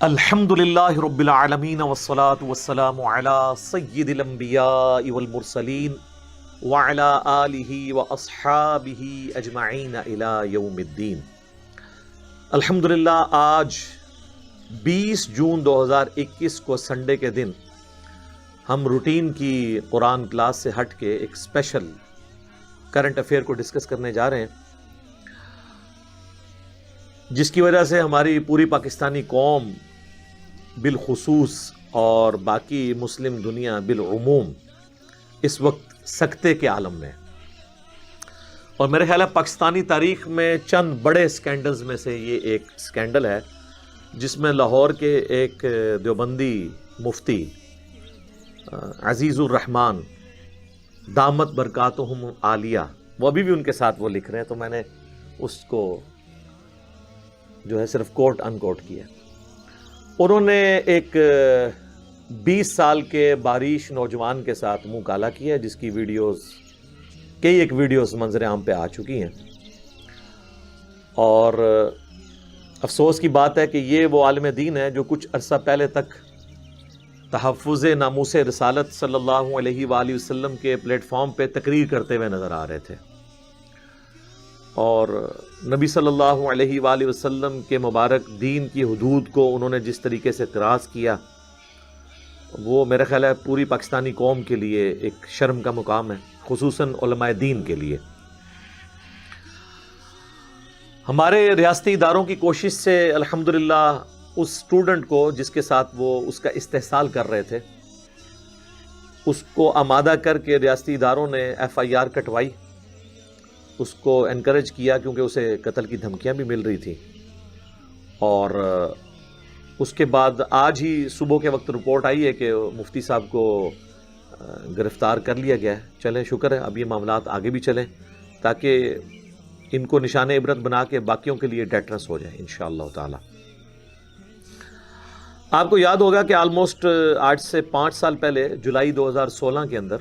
الحمد للہ رب العالمین والصلاة والسلام علی سید الانبیاء والمرسلین وعلی آلہ واصحابہ اجمعین الی یوم الدین۔ الحمدللہ آج 20 جون 2021 کو سنڈے کے دن ہم روٹین کی قرآن کلاس سے ہٹ کے ایک اسپیشل کرنٹ افیئر کو ڈسکس کرنے جا رہے ہیں، جس کی وجہ سے ہماری پوری پاکستانی قوم بالخصوص اور باقی مسلم دنیا بالعموم اس وقت سکتے کے عالم میں، اور میرے خیال ہے پاکستانی تاریخ میں چند بڑے سکینڈلز میں سے یہ ایک سکینڈل ہے، جس میں لاہور کے ایک دیوبندی مفتی عزیز الرحمان دامت برکاتہم عالیہ، وہ ابھی بھی ان کے ساتھ وہ لکھ رہے ہیں، تو میں نے اس کو جو ہے صرف کوٹ ان کوٹ کیا۔ انہوں نے ایک 20 سال کے باریش نوجوان کے ساتھ منہ کالا کیا ہے، جس کی ویڈیوز کئی ایک ویڈیوز منظر عام پہ آ چکی ہیں، اور افسوس کی بات ہے کہ یہ وہ عالم دین ہے جو کچھ عرصہ پہلے تک تحفظ ناموس رسالت صلی اللہ علیہ وآلہ وسلم کے پلیٹ فارم پہ تقریر کرتے ہوئے نظر آ رہے تھے، اور نبی صلی اللہ علیہ وآلہ وسلم کے مبارک دین کی حدود کو انہوں نے جس طریقے سے اعتراض کیا، وہ میرا خیال ہے پوری پاکستانی قوم کے لیے ایک شرم کا مقام ہے، خصوصاً علماء دین کے لیے۔ ہمارے ریاستی اداروں کی کوشش سے الحمدللہ اس اسٹوڈنٹ کو جس کے ساتھ وہ اس کا استحصال کر رہے تھے، اس کو آمادہ کر کے ریاستی اداروں نے FIR کٹوائی، اس کو انکریج کیا، کیونکہ اسے قتل کی دھمکیاں بھی مل رہی تھی، اور اس کے بعد آج ہی صبح کے وقت رپورٹ آئی ہے کہ مفتی صاحب کو گرفتار کر لیا گیا ہے۔ چلیں شکر ہے، اب یہ معاملات آگے بھی چلیں تاکہ ان کو نشان عبرت بنا کے باقیوں کے لیے ڈیٹرنس ہو جائے انشاءاللہ تعالی۔ آپ کو یاد ہوگا کہ آلموسٹ آج سے 5 سال پہلے جولائی 2016 کے اندر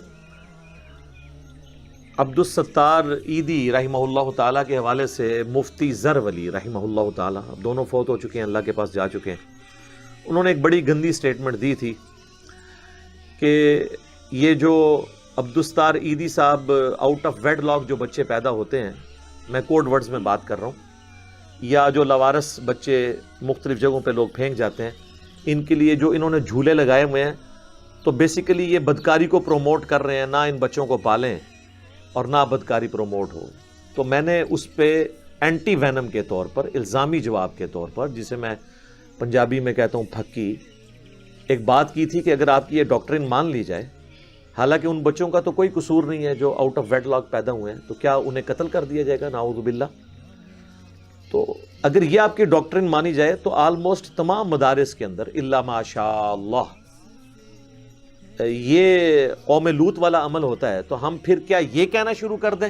عبدالستار عیدی رحمہ اللہ تعالیٰ کے حوالے سے مفتی زر ولی رحمہ اللہ تعالیٰ، اب دونوں فوت ہو چکے ہیں، اللہ کے پاس جا چکے ہیں، انہوں نے ایک بڑی گندی سٹیٹمنٹ دی تھی کہ یہ جو عبدالستار عیدی صاحب آؤٹ آف ویڈ لاک جو بچے پیدا ہوتے ہیں، میں کوڈ ورڈز میں بات کر رہا ہوں، یا جو لاوارث بچے مختلف جگہوں پہ لوگ پھینک جاتے ہیں، ان کے لیے جو انہوں نے جھولے لگائے ہوئے ہیں، تو بیسیکلی یہ بدکاری کو پروموٹ کر رہے ہیں، نہ ان بچوں کو پالیں اور نہ بدکاری پروموٹ ہو۔ تو میں نے اس پہ اینٹی وینم کے طور پر، الزامی جواب کے طور پر، جسے میں پنجابی میں کہتا ہوں پھکی، ایک بات کی تھی کہ اگر آپ کی یہ ڈاکٹرن مان لی جائے، حالانکہ ان بچوں کا تو کوئی قصور نہیں ہے جو آؤٹ آف ویڈ لاک پیدا ہوئے ہیں، تو کیا انہیں قتل کر دیا جائے گا؟ نعوذ باللہ۔ تو اگر یہ آپ کی ڈاکٹرن مانی جائے تو آلموسٹ تمام مدارس کے اندر الا ماشاء اللہ یہ قوم لوط والا عمل ہوتا ہے، تو ہم پھر کیا یہ کہنا شروع کر دیں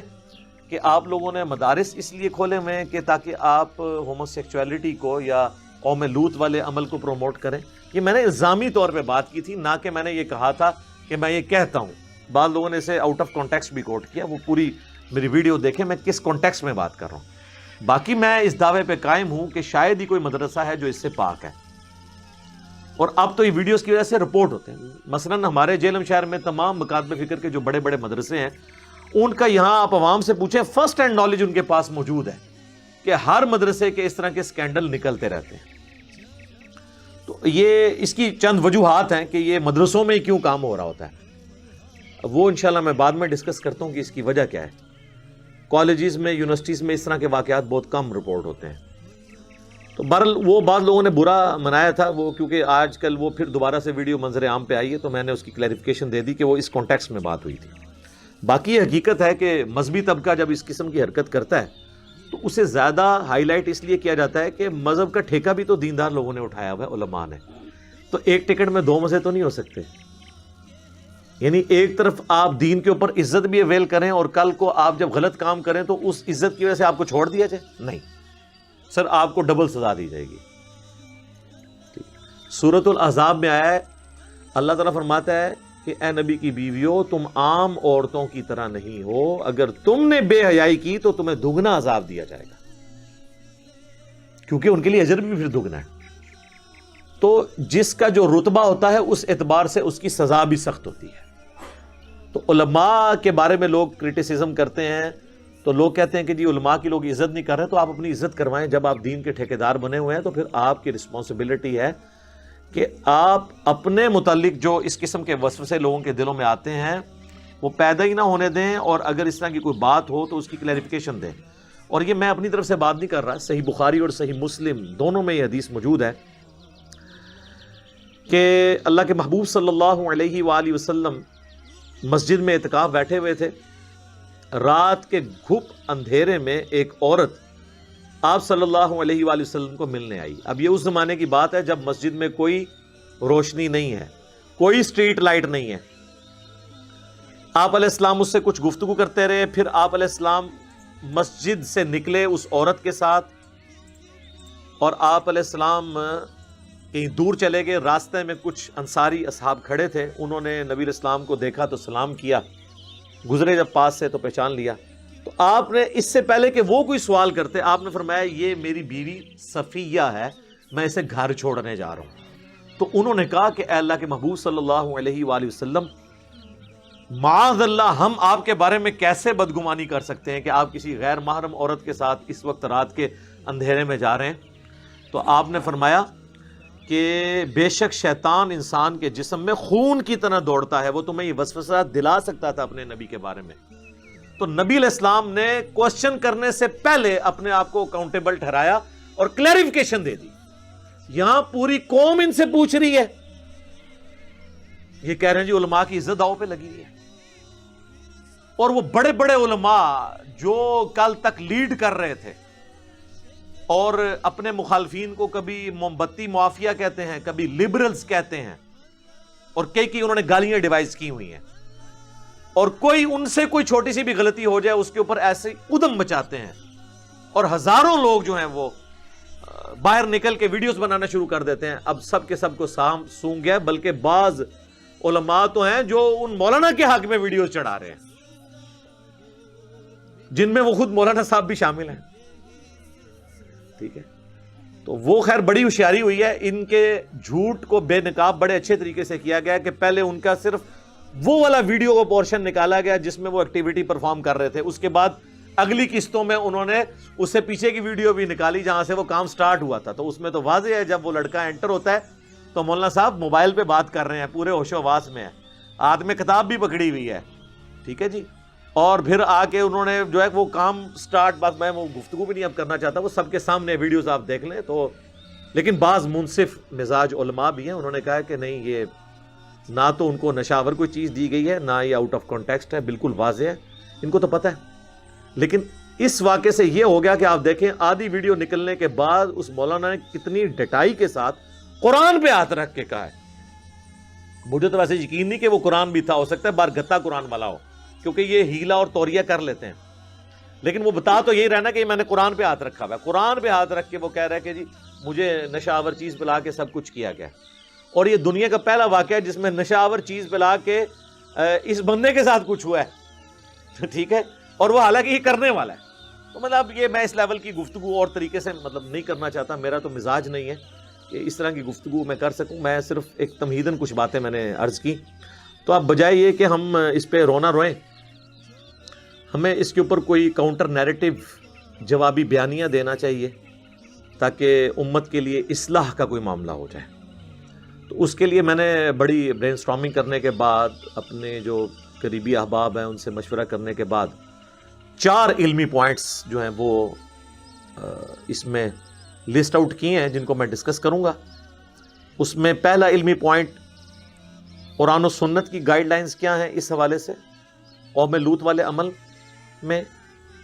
کہ آپ لوگوں نے مدارس اس لیے کھولے ہوئے ہیں کہ تاکہ آپ ہومو سیکچولیٹی کو یا قوم لوط والے عمل کو پروموٹ کریں؟ یہ میں نے الزامی طور پہ بات کی تھی، نہ کہ میں نے یہ کہا تھا کہ میں یہ کہتا ہوں۔ بعض لوگوں نے اسے آؤٹ آف کانٹیکسٹ بھی کوٹ کیا، وہ پوری میری ویڈیو دیکھیں میں کس کانٹیکسٹ میں بات کر رہا ہوں۔ باقی میں اس دعوے پہ قائم ہوں کہ شاید ہی کوئی مدرسہ ہے جو اس سے پاک ہے، اور اب تو یہ ویڈیوز کی وجہ سے رپورٹ ہوتے ہیں۔ مثلاً ہمارے جہلم شہر میں تمام مکاتب فکر کے جو بڑے بڑے مدرسے ہیں، ان کا یہاں آپ عوام سے پوچھیں، فرسٹ ہینڈ نالج ان کے پاس موجود ہے کہ ہر مدرسے کے اس طرح کے سکینڈل نکلتے رہتے ہیں۔ تو یہ اس کی چند وجوہات ہیں کہ یہ مدرسوں میں ہی کیوں کام ہو رہا ہوتا ہے، وہ انشاءاللہ میں بعد میں ڈسکس کرتا ہوں کہ اس کی وجہ کیا ہے۔ کالجز میں، یونیورسٹیز میں اس طرح کے واقعات بہت کم رپورٹ ہوتے ہیں۔ تو بہرحال وہ بعض لوگوں نے برا منایا تھا، وہ کیونکہ آج کل وہ پھر دوبارہ سے ویڈیو منظر عام پہ آئی ہے، تو میں نے اس کی کلیریفیکیشن دے دی کہ وہ اس کانٹیکسٹ میں بات ہوئی تھی۔ باقی یہ حقیقت ہے کہ مذہبی طبقہ جب اس قسم کی حرکت کرتا ہے تو اسے زیادہ ہائی لائٹ اس لیے کیا جاتا ہے کہ مذہب کا ٹھیکہ بھی تو دیندار لوگوں نے اٹھایا ہوا ہے، علماء نے، تو ایک ٹکٹ میں 2 مزے تو نہیں ہو سکتے۔ یعنی ایک طرف آپ دین کے اوپر عزت بھی اویل کریں، اور کل کو آپ جب غلط کام کریں تو اس عزت کی وجہ سے آپ کو چھوڑ دیا جائے؟ نہیں سر، آپ کو ڈبل سزا دی جائے گی۔ سورۃ الاحزاب میں آیا ہے، اللہ تعالیٰ فرماتا ہے کہ اے نبی کی بیویوں، تم عام عورتوں کی طرح نہیں ہو، اگر تم نے بے حیائی کی تو تمہیں دگنا عذاب دیا جائے گا، کیونکہ ان کے لیے اجر بھی پھر دگنا ہے۔ تو جس کا جو رتبہ ہوتا ہے اس اعتبار سے اس کی سزا بھی سخت ہوتی ہے. تو علماء کے بارے میں لوگ کرٹیسزم کرتے ہیں تو لوگ کہتے ہیں کہ جی علماء کی لوگ عزت نہیں کر رہے. تو آپ اپنی عزت کروائیں. جب آپ دین کے ٹھیکیدار بنے ہوئے ہیں تو پھر آپ کی رسپانسبلٹی ہے کہ آپ اپنے متعلق جو اس قسم کے وسوسے لوگوں کے دلوں میں آتے ہیں وہ پیدا ہی نہ ہونے دیں, اور اگر اس طرح کی کوئی بات ہو تو اس کی کلیریفیکیشن دیں. اور یہ میں اپنی طرف سے بات نہیں کر رہا, صحیح بخاری اور صحیح مسلم دونوں میں یہ حدیث موجود ہے کہ اللہ کے محبوب صلی اللہ علیہ وآلہ وسلم مسجد میں اعتکاف بیٹھے ہوئے تھے. رات کے گھپ اندھیرے میں ایک عورت آپ صلی اللہ علیہ وآلہ وسلم کو ملنے آئی. اب یہ اس زمانے کی بات ہے جب مسجد میں کوئی روشنی نہیں ہے, کوئی اسٹریٹ لائٹ نہیں ہے. آپ علیہ السلام اس سے کچھ گفتگو کرتے رہے, پھر آپ علیہ السلام مسجد سے نکلے اس عورت کے ساتھ, اور آپ علیہ السلام کہیں دور چلے گئے. راستے میں کچھ انصاری اصحاب کھڑے تھے, انہوں نے نبی علیہ السلام کو دیکھا تو سلام کیا, گزرے جب پاس سے تو پہچان لیا. تو آپ نے اس سے پہلے کہ وہ کوئی سوال کرتے آپ نے فرمایا یہ میری بیوی صفیہ ہے, میں اسے گھر چھوڑنے جا رہا ہوں. تو انہوں نے کہا کہ اے اللہ کے محبوب صلی اللہ علیہ وآلہ وسلم, معاذ اللہ, ہم آپ کے بارے میں کیسے بدگمانی کر سکتے ہیں کہ آپ کسی غیر محرم عورت کے ساتھ اس وقت رات کے اندھیرے میں جا رہے ہیں. تو آپ نے فرمایا کہ بے شک شیطان انسان کے جسم میں خون کی طرح دوڑتا ہے, وہ تمہیں یہ وسوسہ دلا سکتا تھا اپنے نبی کے بارے میں. تو نبی علیہ السلام نے کوشچن کرنے سے پہلے اپنے آپ کو اکاؤنٹیبل ٹھہرایا اور کلیریفیکیشن دے دی. یہاں پوری قوم ان سے پوچھ رہی ہے, یہ کہہ رہے ہیں جی علماء کی عزت داؤ پہ لگی ہوئی ہے. اور وہ بڑے بڑے علماء جو کل تک لیڈ کر رہے تھے اور اپنے مخالفین کو کبھی موم بتی معافیہ کہتے ہیں, کبھی لبرلز کہتے ہیں, اور کئی انہوں نے گالیاں ڈیوائز کی ہوئی ہیں, اور کوئی ان سے کوئی چھوٹی سی بھی غلطی ہو جائے اس کے اوپر ایسے ادم مچاتے ہیں, اور ہزاروں لوگ جو ہیں وہ باہر نکل کے ویڈیوز بنانا شروع کر دیتے ہیں. اب سب کے سب کو سونگ گیا, بلکہ بعض علماء تو ہیں جو ان مولانا کے حق میں ویڈیوز چڑھا رہے ہیں جن میں وہ خود مولانا صاحب بھی شامل ہیں. ٹھیک ہے, تو وہ خیر بڑی ہوشیاری ہوئی ہے. ان کے جھوٹ کو بے نقاب بڑے اچھے طریقے سے کیا گیا کہ پہلے ان کا صرف وہ والا ویڈیو کا پورشن نکالا گیا جس میں وہ ایکٹیویٹی پرفارم کر رہے تھے, اس کے بعد اگلی قسطوں میں انہوں نے اس سے پیچھے کی ویڈیو بھی نکالی جہاں سے وہ کام سٹارٹ ہوا تھا. تو اس میں تو واضح ہے جب وہ لڑکا انٹر ہوتا ہے تو مولانا صاحب موبائل پہ بات کر رہے ہیں, پورے ہوش و حواس میں ہے, ہاتھ میں کتاب بھی پکڑی ہوئی ہے. ٹھیک ہے جی, اور پھر آ کے انہوں نے جو ہے وہ کام سٹارٹ, بات میں وہ گفتگو بھی نہیں اب کرنا چاہتا, وہ سب کے سامنے ویڈیوز آپ دیکھ لیں. تو لیکن بعض منصف مزاج علماء بھی ہیں, انہوں نے کہا کہ نہیں, یہ نہ تو ان کو نشاور کوئی چیز دی گئی ہے, نہ یہ آؤٹ آف کانٹیکسٹ ہے, بالکل واضح ہے, ان کو تو پتہ ہے. لیکن اس واقعے سے یہ ہو گیا کہ آپ دیکھیں آدھی ویڈیو نکلنے کے بعد اس مولانا نے کتنی ڈٹائی کے ساتھ قرآن پہ ہاتھ رکھ کے کہا ہے. مجھے تو ویسے یقین نہیں کہ وہ قرآن بھی تھا, ہو سکتا ہے بارگتا قرآن والا ہو, کیونکہ یہ ہیلا اور توریہ کر لیتے ہیں. لیکن وہ بتا تو یہی رہنا کہ میں نے قرآن پہ ہاتھ رکھا ہوا ہے. قرآن پہ ہاتھ رکھ کے وہ کہہ رہا ہے کہ جی مجھے نشہ آور چیز پلا کے سب کچھ کیا گیا. اور یہ دنیا کا پہلا واقعہ ہے جس میں نشہ آور چیز پلا کے اس بندے کے ساتھ کچھ ہوا ہے. ٹھیک ہے, اور وہ حالانکہ یہ کرنے والا ہے. تو مطلب یہ میں اس لیول کی گفتگو اور طریقے سے مطلب نہیں کرنا چاہتا, میرا تو مزاج نہیں ہے کہ اس طرح کی گفتگو میں کر سکوں. میں صرف ایک تمہیداً کچھ باتیں میں نے عرض کی. تو اب بجائے یہ کہ ہم اس پہ رونا روئیں, ہمیں اس کے اوپر کوئی کاؤنٹر نیریٹو جوابی بیانیاں دینا چاہیے تاکہ امت کے لیے اصلاح کا کوئی معاملہ ہو جائے. تو اس کے لیے میں نے بڑی برین اسٹارمنگ کرنے کے بعد اپنے جو قریبی احباب ہیں ان سے مشورہ کرنے کے بعد 4 علمی پوائنٹس جو ہیں وہ اس میں لسٹ آؤٹ کیے ہیں جن کو میں ڈسکس کروں گا. اس میں پہلا علمی پوائنٹ قرآن و سنت کی گائیڈ لائنز کیا ہیں اس حوالے سے قوم لوط والے عمل میں.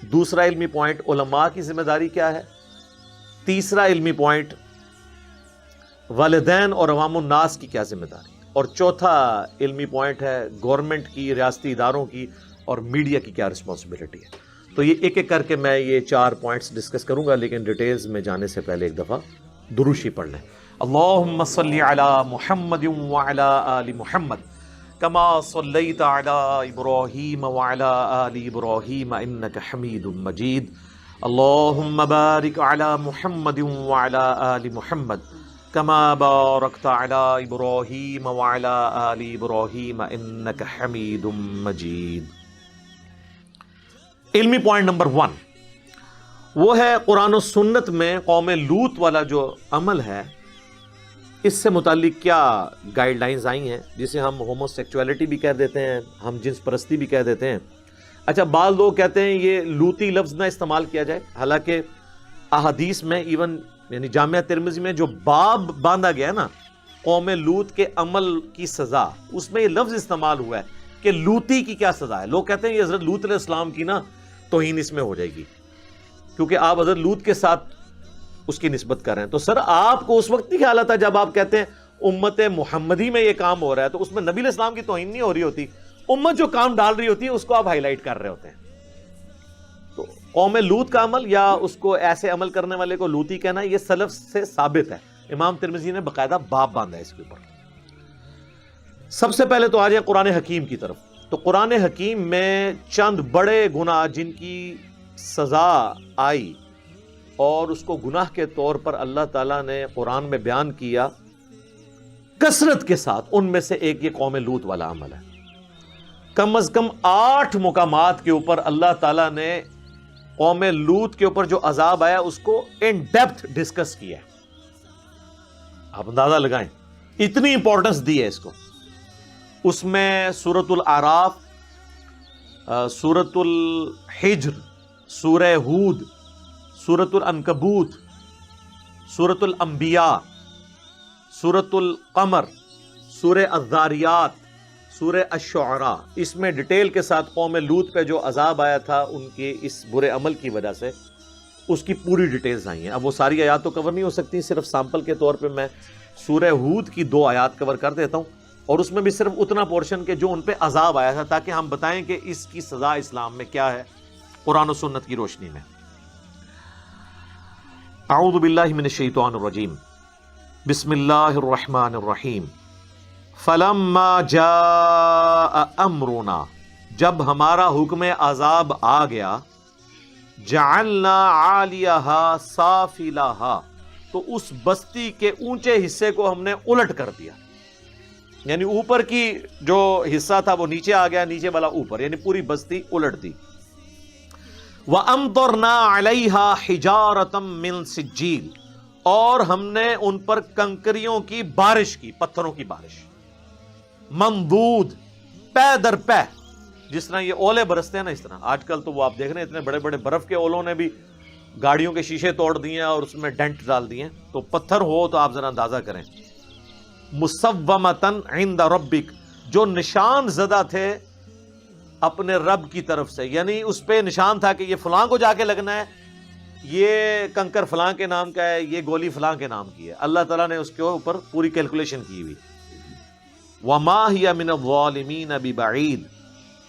دوسرا علمی پوائنٹ علماء کی ذمہ داری کیا ہے. تیسرا علمی پوائنٹ والدین اور عوام الناس کی کیا ذمہ داری. اور چوتھا علمی پوائنٹ ہے گورنمنٹ کی, ریاستی اداروں کی اور میڈیا کی کیا رسپانسبلٹی ہے. تو یہ ایک ایک کر کے میں یہ 4 پوائنٹس ڈسکس کروں گا, لیکن ڈیٹیلز میں جانے سے پہلے ایک دفعہ دروشی پڑھ لیں. اللہم صلی علی محمد وعلی آل محمد کما صلیت علی ابراہیم وعلی آل ابراہیم انک حمید مجید. اللہم بارک علی محمد وعلی آل محمد کما بارکت علی ابراہیم وعلی آل ابراہیم انک حمید مجید۔ علمی پوائنٹ نمبر 1 وہ ہے قرآن و سنت میں قوم لوط والا جو عمل ہے اس سے متعلق کیا گائیڈ لائنز آئی ہیں، جسے ہم ہومو سیکچولیٹی بھی کہہ دیتے ہیں، ہم جنس پرستی بھی کہہ دیتے ہیں۔ اچھا، بعض لوگ کہتے ہیں یہ لوطی لفظ نہ استعمال کیا جائے، حالانکہ احادیث میں ایون یعنی جامعہ ترمذی میں جو باب باندھا گیا ہے نا قوم لوط کے عمل کی سزا، اس میں یہ لفظ استعمال ہوا ہے کہ لوطی کی کیا سزا ہے۔ لوگ کہتے ہیں یہ حضرت لوط علیہ السلام کی نا توہین اس میں ہو جائے گی، کیونکہ آپ حضرت لوط کے ساتھ اس کی نسبت کر رہے ہیں۔ تو سر آپ کو اس وقت کی خیالت ہے جب آپ کہتے ہیں امت محمدی میں یہ کام ہو رہا ہے، تو اس میں نبی علیہ السلام کی توہین نہیں ہو رہی ہوتی، امت جو کام ڈال رہی ہوتی ہے اس کو آپ ہائی لائٹ کر رہے ہوتے ہیں۔ تو قوم لوط کا عمل یا اس کو ایسے عمل کرنے والے کو لوطی کہنا یہ سلف سے ثابت ہے، امام ترمذی نے باقاعدہ باب باندھا ہے اس کے اوپر۔ سب سے پہلے تو آ جائیں قرآن حکیم کی طرف۔ تو قرآن حکیم میں چند بڑے گناہ جن کی سزا آئی اور اس کو گناہ کے طور پر اللہ تعالیٰ نے قرآن میں بیان کیا کثرت کے ساتھ، ان میں سے ایک یہ قوم لوط والا عمل ہے۔ کم از کم 8 مقامات کے اوپر اللہ تعالیٰ نے قوم لوط کے اوپر جو عذاب آیا اس کو ان ڈیپتھ ڈسکس کیا ہے۔ آپ اندازہ لگائیں، اتنی امپورٹنس دی ہے اس کو۔ اس میں سورۃ الاعراف، سورۃ الحجر، سورہ ہود، سورۃ العنکبوت، سورۃ الانبیاء، سورۃ القمر، سورہ الذاریات، سورہ الشعراء، اس میں ڈیٹیل کے ساتھ قوم لوط پہ جو عذاب آیا تھا ان کے اس برے عمل کی وجہ سے اس کی پوری ڈیٹیلز آئی ہیں۔ اب وہ ساری آیات تو کور نہیں ہو سکتی، صرف سیمپل کے طور پہ میں سورہ ہود کی 2 آیات کور کر دیتا ہوں، اور اس میں بھی صرف اتنا پورشن کہ جو ان پہ عذاب آیا تھا، تاکہ ہم بتائیں کہ اس کی سزا اسلام میں کیا ہے قرآن و سنت کی روشنی میں۔ اعوذ باللہ من الشیطان الرجیم، بسم اللہ الرحمن الرحیم۔ فلما جاء امرنا، جب ہمارا حکم عذاب آ گیا، جعلنا عالیہا سافلہا، تو اس بستی کے اونچے حصے کو ہم نے الٹ کر دیا، یعنی اوپر کی جو حصہ تھا وہ نیچے آ گیا، نیچے والا اوپر، یعنی پوری بستی الٹ دی۔ وَأَمْطَرْنَا عَلَيْهَا حِجَارَةً مِّن سِجِّيلٍ، اور ہم نے ان پر کنکریوں کی بارش کی، پتھروں کی بارش، ممدود، پے در پے، جس طرح یہ اولے برستے ہیں نا، اس طرح آج کل تو وہ آپ دیکھ رہے ہیں اتنے بڑے بڑے برف کے اولوں نے بھی گاڑیوں کے شیشے توڑ دیے اور اس میں ڈینٹ ڈال دیے، تو پتھر ہو تو آپ ذرا اندازہ کریں۔ مصومتن عند ربک، جو نشان زدہ تھے اپنے رب کی طرف سے، یعنی اس پہ نشان تھا کہ یہ فلاں کو جا کے لگنا ہے، یہ کنکر فلاں کے نام کا ہے، یہ گولی فلاں کے نام کی ہے، اللہ تعالیٰ نے اس کے اوپر پوری کیلکولیشن کی ہوئی۔ وما ہی من الظالمین ببعید،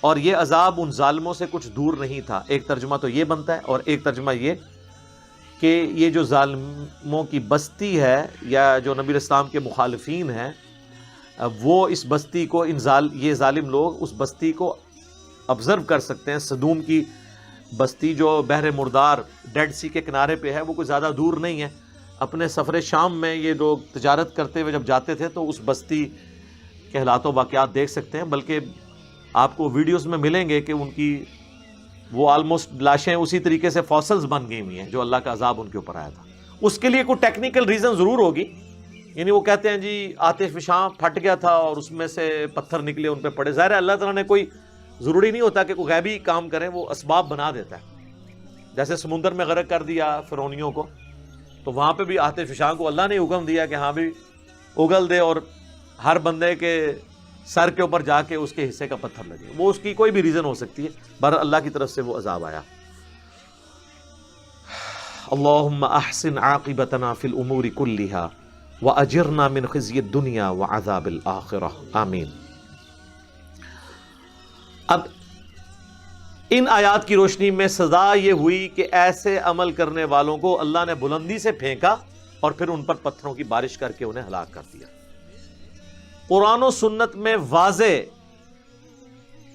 اور یہ عذاب ان ظالموں سے کچھ دور نہیں تھا۔ ایک ترجمہ تو یہ بنتا ہے، اور ایک ترجمہ یہ کہ یہ جو ظالموں کی بستی ہے یا جو نبی علیہ السلام کے مخالفین ہیں، وہ اس بستی کو یہ ظالم لوگ اس بستی کو آبزرو کر سکتے ہیں۔ صدوم کی بستی جو بحر مردار ڈیڈ سی کے کنارے پہ ہے، وہ کوئی زیادہ دور نہیں ہے۔ اپنے سفر شام میں یہ لوگ تجارت کرتے ہوئے جب جاتے تھے تو اس بستی کے حالات و واقعات دیکھ سکتے ہیں، بلکہ آپ کو ویڈیوز میں ملیں گے کہ ان کی وہ آلموسٹ لاشیں اسی طریقے سے فاسلز بن گئی ہوئی ہیں جو اللہ کا عذاب ان کے اوپر آیا تھا۔ اس کے لیے کوئی ٹیکنیکل ریزن ضرور ہوگی، یعنی وہ کہتے ہیں جی آتش فشاں پھٹ گیا تھا اور اس میں سے پتھر نکلے ان پہ پڑے۔ ظاہر ہے اللہ تعالیٰ نے کوئی ضروری نہیں ہوتا کہ کوئی غیبی کام کریں، وہ اسباب بنا دیتا ہے۔ جیسے سمندر میں غرق کر دیا فرعونیوں کو، تو وہاں پہ بھی آتش فشاں کو اللہ نے حکم دیا کہ ہاں بھی اگل دے اور ہر بندے کے سر کے اوپر جا کے اس کے حصے کا پتھر لگے۔ وہ اس کی کوئی بھی ریزن ہو سکتی ہے، بہرحال اللہ کی طرف سے وہ عذاب آیا۔ اللہم احسن عاقبتنا فی الامور کلہا واجرنا من خزی الدنیا وعذاب الآخرہ، آمین۔ اب ان آیات کی روشنی میں سزا یہ ہوئی کہ ایسے عمل کرنے والوں کو اللہ نے بلندی سے پھینکا اور پھر ان پر پتھروں کی بارش کر کے انہیں ہلاک کر دیا۔ قرآن و سنت میں واضح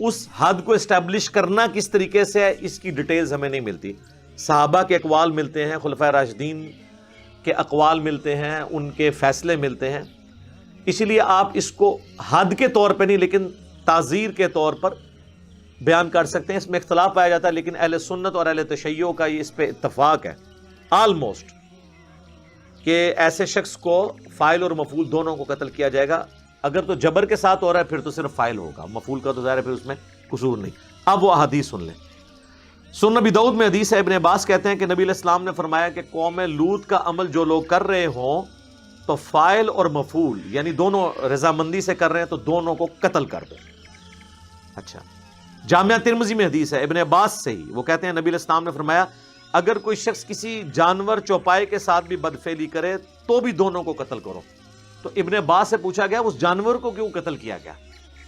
اس حد کو اسٹیبلش کرنا کس طریقے سے ہے، اس کی ڈیٹیلز ہمیں نہیں ملتی۔ صحابہ کے اقوال ملتے ہیں، خلفائے راشدین کے اقوال ملتے ہیں، ان کے فیصلے ملتے ہیں، اسی لیے آپ اس کو حد کے طور پہ نہیں لیکن تعزیر کے طور پر بیان کر سکتے ہیں۔ اس میں اختلاف پایا جاتا ہے لیکن اہل سنت اور اہل تشیع کا یہ اس پہ اتفاق ہے آلموسٹ کہ ایسے شخص کو فاعل اور مفعول دونوں کو قتل کیا جائے گا۔ اگر تو جبر کے ساتھ ہو رہا ہے پھر تو صرف فاعل ہوگا، مفعول کا تو ظاہر ہے پھر اس میں قصور نہیں۔ اب وہ حدیث سن لیں۔ سنن نبی داؤد میں حدیث ہے، ابن عباس کہتے ہیں کہ نبی علیہ السلام نے فرمایا کہ قوم لوط کا عمل جو لوگ کر رہے ہوں تو فاعل اور مفعول یعنی دونوں رضامندی سے کر رہے ہیں تو دونوں کو قتل کر دو۔ اچھا، جامعہ ترمذی میں حدیث ہے ابن عباس سے ہی، وہ کہتے ہیں نبی علیہ السلام نے فرمایا اگر کوئی شخص کسی جانور چوپائے کے ساتھ بھی بدفعلی کرے تو بھی دونوں کو قتل کرو۔ تو ابن عباس سے پوچھا گیا اس جانور کو کیوں قتل کیا گیا؟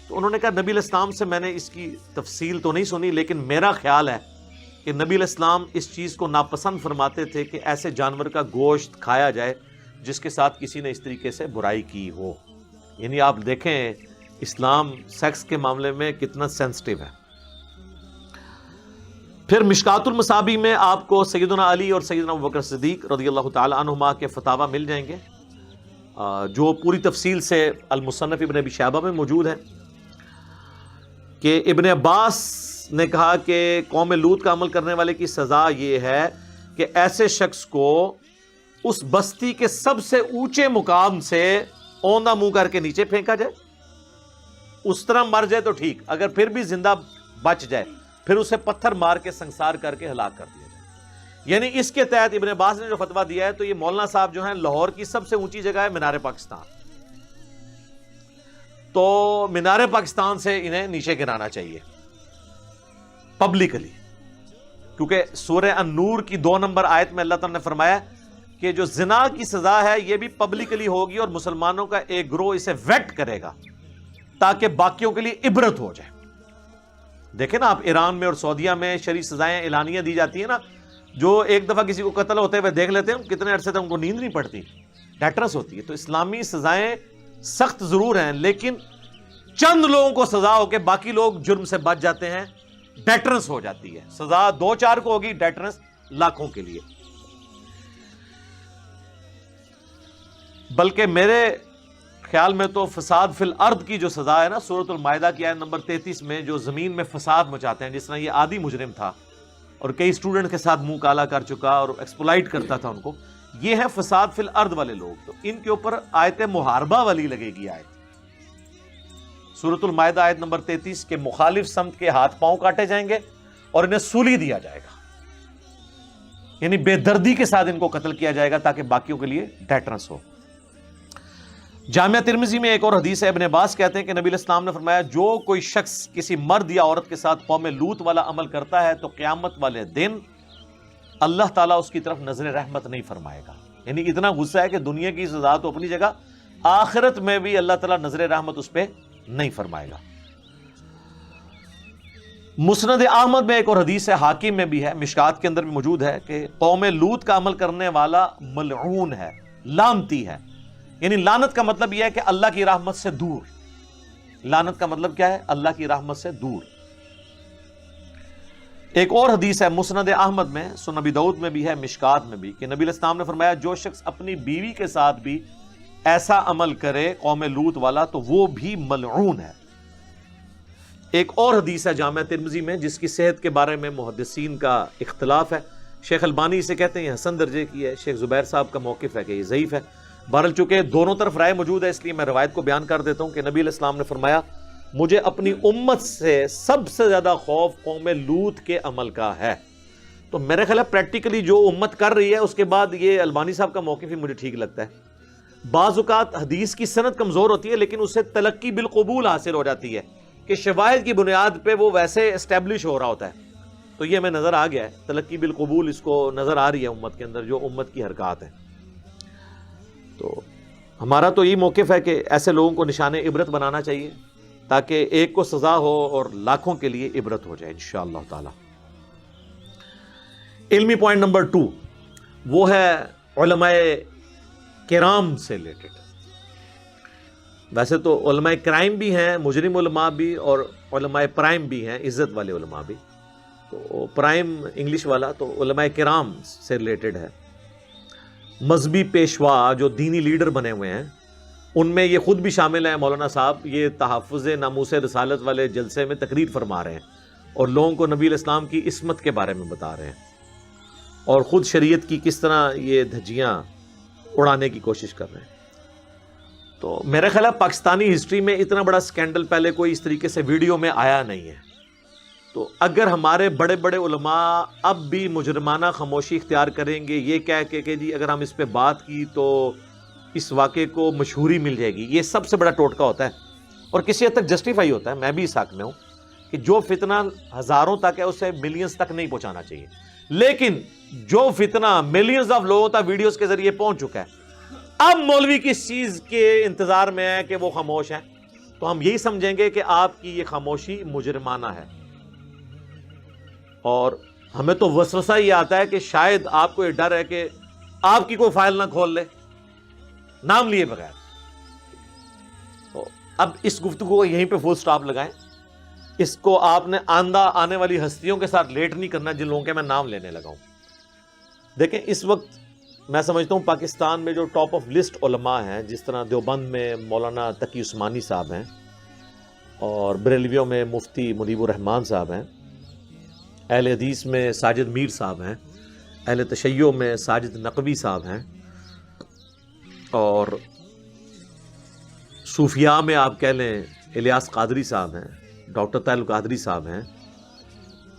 تو انہوں نے کہا نبی علیہ السلام سے میں نے اس کی تفصیل تو نہیں سنی لیکن میرا خیال ہے کہ نبی علیہ السلام اس چیز کو ناپسند فرماتے تھے کہ ایسے جانور کا گوشت کھایا جائے جس کے ساتھ کسی نے اس طریقے سے برائی کی ہو۔ یعنی آپ دیکھیں اسلام سیکس کے معاملے میں کتنا سینسٹیو ہے۔ پھر مشکات المصابیح میں آپ کو سیدنا علی اور سیدنا ابوبکر صدیق رضی اللہ تعالی عنہما کے فتاوی مل جائیں گے جو پوری تفصیل سے المصنف ابن ابی شیبہ میں موجود ہے کہ ابن عباس نے کہا کہ قوم لوط کا عمل کرنے والے کی سزا یہ ہے کہ ایسے شخص کو اس بستی کے سب سے اونچے مقام سے اوندا منہ کر کے نیچے پھینکا جائے، اس طرح مر جائے تو ٹھیک، اگر پھر بھی زندہ بچ جائے پھر اسے پتھر مار کے سنسار کر کے ہلاک کر دیا جائے۔ یعنی اس کے تحت ابن عباس نے جو فتویٰ دیا ہے تو یہ مولانا صاحب جو ہیں لاہور کی سب سے اونچی جگہ ہے مینار پاکستان، تو مینار پاکستان سے انہیں نیچے گرانا چاہیے پبلکلی، کیونکہ سورہ النور کی 2 نمبر آیت میں اللہ تعالیٰ نے فرمایا کہ جو زنا کی سزا ہے یہ بھی پبلکلی ہوگی اور مسلمانوں کا ایک گروہ اسے ویٹ کرے گا تاکہ باقیوں کے لیے عبرت ہو جائے۔ دیکھیں نا آپ ایران میں اور سعودیہ میں شرعی سزائیں اعلانیہ دی جاتی ہیں نا، جو ایک دفعہ کسی کو قتل ہوتے ہوئے دیکھ لیتے ہیں کتنے عرصے تک ان کو نیند نہیں پڑتی، ڈیٹرنس ہوتی ہے۔ تو اسلامی سزائیں سخت ضرور ہیں لیکن چند لوگوں کو سزا ہو کے باقی لوگ جرم سے بچ جاتے ہیں، ڈیٹرنس ہو جاتی ہے۔ سزا 2-4 کو ہوگی، ڈیٹرنس لاکھوں کے لیے۔ بلکہ میرے خیال میں تو فساد فی الارض کی جو سزا ہے نا سورۃ المائدہ کی آیت نمبر 33 میں، جو زمین میں فساد مچاتے ہیں، جس طرح یہ عادی مجرم تھا اور کئی اسٹوڈنٹ کے ساتھ منہ کالا کر چکا اور ایکسپلائٹ کرتا تھا ان کو، یہ ہے فساد فی الارض والے لوگ، تو ان کے اوپر آیت محاربہ والی لگے گی آیت سورۃ المائدہ آیت نمبر 33 کے مخالف سمت کے ہاتھ پاؤں کاٹے جائیں گے اور انہیں سولی دیا جائے گا، یعنی بے دردی کے ساتھ ان کو قتل کیا جائے گا تاکہ باقیوں کے لیے ڈیٹرنس ہو۔ جامعہ ترمذی میں ایک اور حدیث ہے، ابن عباس کہتے ہیں کہ نبی علیہ السلام نے فرمایا جو کوئی شخص کسی مرد یا عورت کے ساتھ قوم لوط والا عمل کرتا ہے تو قیامت والے دن اللہ تعالیٰ اس کی طرف نظر رحمت نہیں فرمائے گا۔ یعنی اتنا غصہ ہے کہ دنیا کی سزا تو اپنی جگہ، آخرت میں بھی اللہ تعالیٰ نظر رحمت اس پہ نہیں فرمائے گا۔ مسند احمد میں ایک اور حدیث ہے، حاکم میں بھی ہے، مشکات کے اندر بھی موجود ہے کہ قوم لوط کا عمل کرنے والا ملعون ہے، لعنتی ہے۔ یعنی لعنت کا مطلب یہ ہے کہ اللہ کی رحمت سے دور، لعنت کا مطلب کیا ہے؟ اللہ کی رحمت سے دور۔ ایک اور حدیث ہے مسند احمد میں، سنن نبی داؤد میں بھی ہے، مشکات میں بھی، کہ نبی علیہ السلام نے فرمایا جو شخص اپنی بیوی کے ساتھ بھی ایسا عمل کرے قوم لوط والا تو وہ بھی ملعون ہے۔ ایک اور حدیث ہے جامعہ ترمذی میں جس کی صحت کے بارے میں محدثین کا اختلاف ہے، شیخ البانی اسے کہتے ہیں یہ حسن درجے کی ہے، شیخ زبیر صاحب کا موقف ہے کہ یہ ضعیف ہے۔ بہرحال چونکہ دونوں طرف رائے موجود ہے اس لیے میں روایت کو بیان کر دیتا ہوں کہ نبی علیہ السلام نے فرمایا مجھے اپنی امت سے سب سے زیادہ خوف قوم لوط کے عمل کا ہے۔ تو میرے خیال ہے پریکٹیکلی جو امت کر رہی ہے اس کے بعد یہ البانی صاحب کا موقف ہی مجھے ٹھیک لگتا ہے۔ بعض اوقات حدیث کی سند کمزور ہوتی ہے لیکن اسے تلقی بالقبول حاصل ہو جاتی ہے کہ شواہد کی بنیاد پہ وہ ویسے اسٹیبلش ہو رہا ہوتا ہے، تو یہ ہمیں نظر آ گیا ہے، تلقی بالقبول اس کو نظر آ رہی ہے امت کے اندر جو امت کی حرکات ہیں۔ تو ہمارا تو یہ موقف ہے کہ ایسے لوگوں کو نشان عبرت بنانا چاہیے تاکہ ایک کو سزا ہو اور لاکھوں کے لیے عبرت ہو جائے انشاءاللہ تعالی۔ علمی پوائنٹ نمبر 2 وہ ہے علماء کرام سے ریلیٹڈ۔ ویسے تو علماء کرائم بھی ہیں، مجرم علماء بھی، اور علماء پرائم بھی ہیں، عزت والے علماء بھی۔ تو پرائم انگلش والا، تو علماء کرام سے ریلیٹڈ ہے۔ مذہبی پیشوا جو دینی لیڈر بنے ہوئے ہیں ان میں یہ خود بھی شامل ہیں. مولانا صاحب یہ تحفظ ناموس رسالت والے جلسے میں تقریر فرما رہے ہیں اور لوگوں کو نبی علیہ السلام کی عصمت کے بارے میں بتا رہے ہیں اور خود شریعت کی کس طرح یہ دھجیاں اڑانے کی کوشش کر رہے ہیں. تو میرا خیال ہے پاکستانی ہسٹری میں اتنا بڑا سکینڈل پہلے کوئی اس طریقے سے ویڈیو میں آیا نہیں ہے. تو اگر ہمارے بڑے بڑے علماء اب بھی مجرمانہ خاموشی اختیار کریں گے یہ کہہ کے کہ جی اگر ہم اس پہ بات کی تو اس واقعے کو مشہوری مل جائے گی, یہ سب سے بڑا ٹوٹکا ہوتا ہے اور کسی حد تک جسٹیفائی ہوتا ہے. میں بھی اس حق میں ہوں کہ جو فتنہ ہزاروں تک ہے اسے ملینز تک نہیں پہنچانا چاہیے, لیکن جو فتنہ ملینز آف لوگوں تک ویڈیوز کے ذریعے پہنچ چکا ہے اب مولوی کس چیز کے انتظار میں ہے کہ وہ خاموش ہیں, تو ہم یہی سمجھیں گے کہ آپ کی یہ خاموشی مجرمانہ ہے. اور ہمیں تو وسوسہ یہ آتا ہے کہ شاید آپ کو یہ ڈر ہے کہ آپ کی کوئی فائل نہ کھول لے نام لیے بغیر. تو اب اس گفتگو کو یہیں پہ فل سٹاپ لگائیں. اس کو آپ نے آنے والی ہستیوں کے ساتھ لیٹ نہیں کرنا جن لوگوں کے میں نام لینے لگا ہوں. دیکھیں اس وقت میں سمجھتا ہوں پاکستان میں جو ٹاپ آف لسٹ علماء ہیں, جس طرح دیوبند میں مولانا تقی عثمانی صاحب ہیں اور بریلویوں میں مفتی منیب الرحمان صاحب ہیں, اہل حدیث میں ساجد میر صاحب ہیں, اہل تشیع میں ساجد نقوی صاحب ہیں, اور صوفیاء میں آپ کہہ لیں الیاس قادری صاحب ہیں, ڈاکٹر طاہر القادری صاحب ہیں,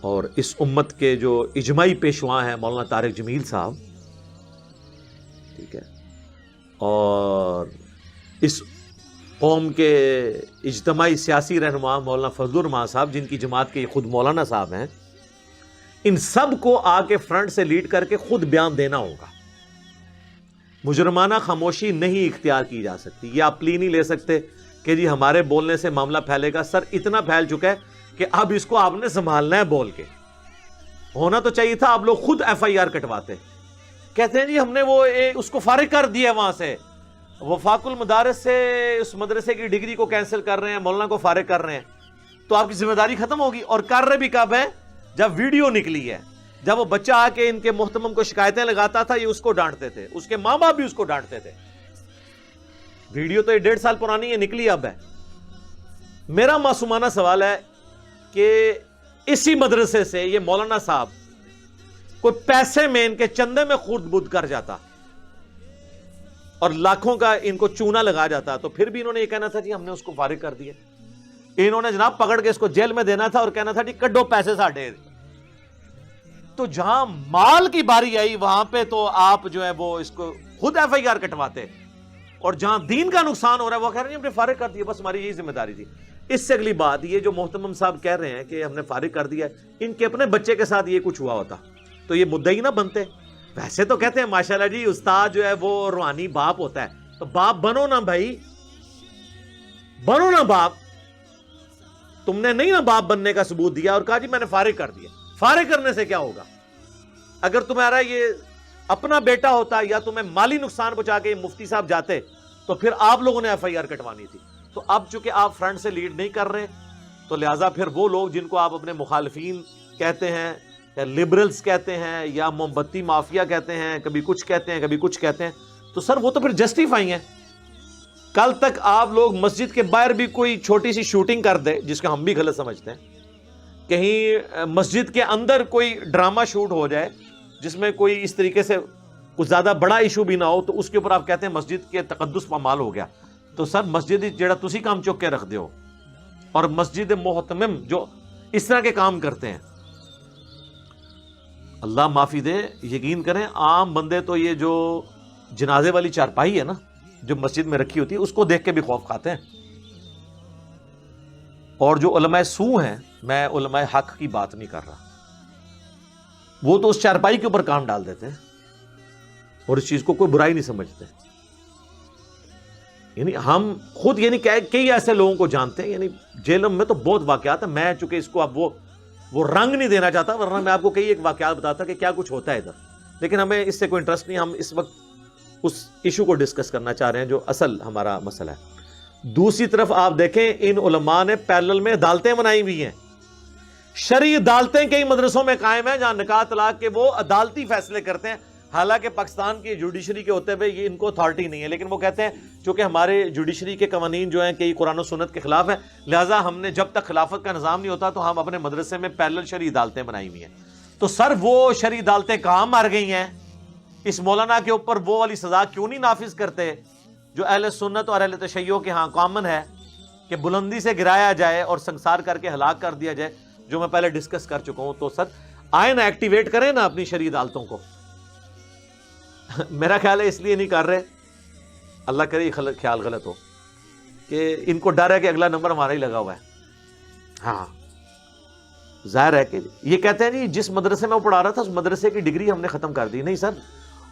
اور اس امت کے جو اجماعی پیشوا ہیں مولانا طارق جمیل صاحب, ٹھیک ہے, اور اس قوم کے اجتماعی سیاسی رہنما مولانا فضل الرحمان صاحب جن کی جماعت کے خود مولانا صاحب ہیں. ان سب کو آ کے فرنٹ سے لیڈ کر کے خود بیان دینا ہوگا. مجرمانہ خاموشی نہیں اختیار کی جا سکتی. یہ آپ پلی نہیں لے سکتے کہ جی ہمارے بولنے سے معاملہ پھیلے گا. سر اتنا پھیل چکا ہے کہ اب اس کو آپ نے سنبھالنا ہے. بول کے ہونا تو چاہیے تھا آپ لوگ خود ایف آئی آر کٹواتے. کہتے ہیں جی ہم نے وہ اس کو فارغ کر دیا وہاں سے, وفاق المدارس سے اس مدرسے کی ڈگری کو کینسل کر رہے ہیں, مولانا کو فارغ کر رہے ہیں, تو آپ کی ذمہ داری ختم ہوگی. اور کر رہے بھی کب ہے؟ جب ویڈیو نکلی ہے, جب وہ بچہ آ کے ان کے محتمم کو شکایتیں لگاتا تھا یہ اس کو ڈانٹتے تھے, اس کے ماں باپ بھی اس کو ڈانٹتے تھے. ویڈیو تو یہ 1.5 سال پرانی ہے, نکلی اب ہے. میرا معصومانہ سوال ہے کہ اسی مدرسے سے یہ مولانا صاحب کوئی پیسے میں ان کے چندے میں خورد بدھ کر جاتا اور لاکھوں کا ان کو چونا لگا جاتا, تو پھر بھی انہوں نے یہ کہنا تھا جی ہم نے اس کو فارغ کر دیا. انہوں نے جناب پکڑ کے اس کو جیل میں دینا تھا اور کہنا تھا جی کڈو پیسے ساڈے. تو جہاں مال کی باری آئی وہاں پہ تو آپ جو ہے وہ اس کو خود ایف آئی آر کٹواتے, اور جہاں دین کا نقصان ہو رہا ہے وہ کہہ رہے ہیں ہم نے فارغ کر دیا, بس ہماری یہی ذمہ داری تھی. اس سے اگلی بات یہ جو محتمم صاحب کہہ رہے ہیں کہ ہم نے فارغ کر دیا, ان کے اپنے بچے کے ساتھ یہ کچھ ہوا ہوتا تو یہ مدعی نہ بنتے. ویسے تو کہتے ہیں ماشاءاللہ جی استاد جو ہے وہ روحانی باپ ہوتا ہے, تو باپ بنو نا بھائی, بنو نا باپ. تم نے نہیں نا باپ بننے کا ثبوت دیا اور کہا جی میں نے فارغ کر دیا. فارغ کرنے سے کیا ہوگا؟ اگر تمہارا یہ اپنا بیٹا ہوتا یا تمہیں مالی نقصان پہنچا کے مفتی صاحب جاتے تو پھر آپ لوگوں نے ایف آئی آر کٹوانی تھی. تو اب چونکہ آپ فرنٹ سے لیڈ نہیں کر رہے تو لہٰذا پھر وہ لوگ جن کو آپ اپنے مخالفین کہتے ہیں یا لبرلز کہتے ہیں یا موم بتی مافیا کہتے ہیں, کبھی کچھ کہتے ہیں کبھی کچھ کہتے ہیں, تو سر وہ تو پھر جسٹیفائی ہیں. کل تک آپ لوگ مسجد کے باہر بھی کوئی چھوٹی سی شوٹنگ کر دے, جس کا ہم بھی غلط سمجھتے ہیں, کہیں مسجد کے اندر کوئی ڈرامہ شوٹ ہو جائے جس میں کوئی اس طریقے سے کچھ زیادہ بڑا ایشو بھی نہ ہو, تو اس کے اوپر آپ کہتے ہیں مسجد کے تقدس پامال ہو گیا. تو سر مسجد جڑا تسی کام چک کے رکھ دیو, اور مسجد محتمم جو اس طرح کے کام کرتے ہیں, اللہ معافی دے, یقین کریں عام بندے تو یہ جو جنازے والی چارپائی ہے نا جو مسجد میں رکھی ہوتی ہے اس کو دیکھ کے بھی خوف کھاتے ہیں. اور جو علماء سو ہیں, میں علماء حق کی بات نہیں کر رہا, وہ تو اس چارپائی کے اوپر کام ڈال دیتے ہیں اور اس چیز کو کوئی برائی نہیں سمجھتے. یعنی ہم خود یعنی کئی ایسے لوگوں کو جانتے ہیں, یعنی جیلم میں تو بہت واقعات ہیں. میں چونکہ اس کو اب وہ رنگ نہیں دینا چاہتا, ورنہ میں آپ کو کئی ایک واقعات بتاتا کہ کیا کچھ ہوتا ہے ادھر, لیکن ہمیں اس سے کوئی انٹرسٹ نہیں. ہم اس وقت اس ایشو کو ڈسکس کرنا چاہ رہے ہیں جو اصل ہمارا مسئلہ ہے. دوسری طرف آپ دیکھیں ان علماء نے پیرلل میں عدالتیں بنائی ہوئی ہیں, شرعی عدالتیں کئی مدرسوں میں قائم ہیں جہاں نکاح طلاق کے وہ عدالتی فیصلے کرتے ہیں. حالانکہ پاکستان کی جوڈیشری کے ہوتے ہوئے یہ ان کو اتھارٹی نہیں ہے، لیکن وہ کہتے ہیں چونکہ ہمارے جوڈیشری کے قوانین جو ہیں کہ یہ قرآن و سنت کے خلاف ہیں، لہٰذا ہم نے جب تک خلافت کا نظام نہیں ہوتا تو ہم اپنے مدرسے میں پیرلل شرعی عدالتیں بنائی ہوئی ہیں۔ تو سر وہ شرعی عدالتیں کہاں مر گئی ہیں؟ اس مولانا کے اوپر وہ والی سزا کیوں نہیں نافذ کرتے جو اہل سنت اور اہل تشیع کے ہاں کامن ہے کہ بلندی سے گرایا جائے اور سنسار کر کے ہلاک کر دیا جائے، جو میں پہلے ڈسکس کر چکا ہوں۔ تو سر آئیں نا، ایکٹیویٹ کریں نا اپنی شرعی عدالتوں کو۔ میرا خیال ہے اس لیے نہیں کر رہے، اللہ کرے یہ خیال غلط ہو، کہ ان کو ڈر ہے کہ اگلا نمبر ہمارا ہی لگا ہوا ہے۔ ہاں ظاہر ہے کہ یہ کہتے ہیں جی جس مدرسے میں وہ پڑھا رہا تھا اس مدرسے کی ڈگری ہم نے ختم کر دی۔ نہیں سر،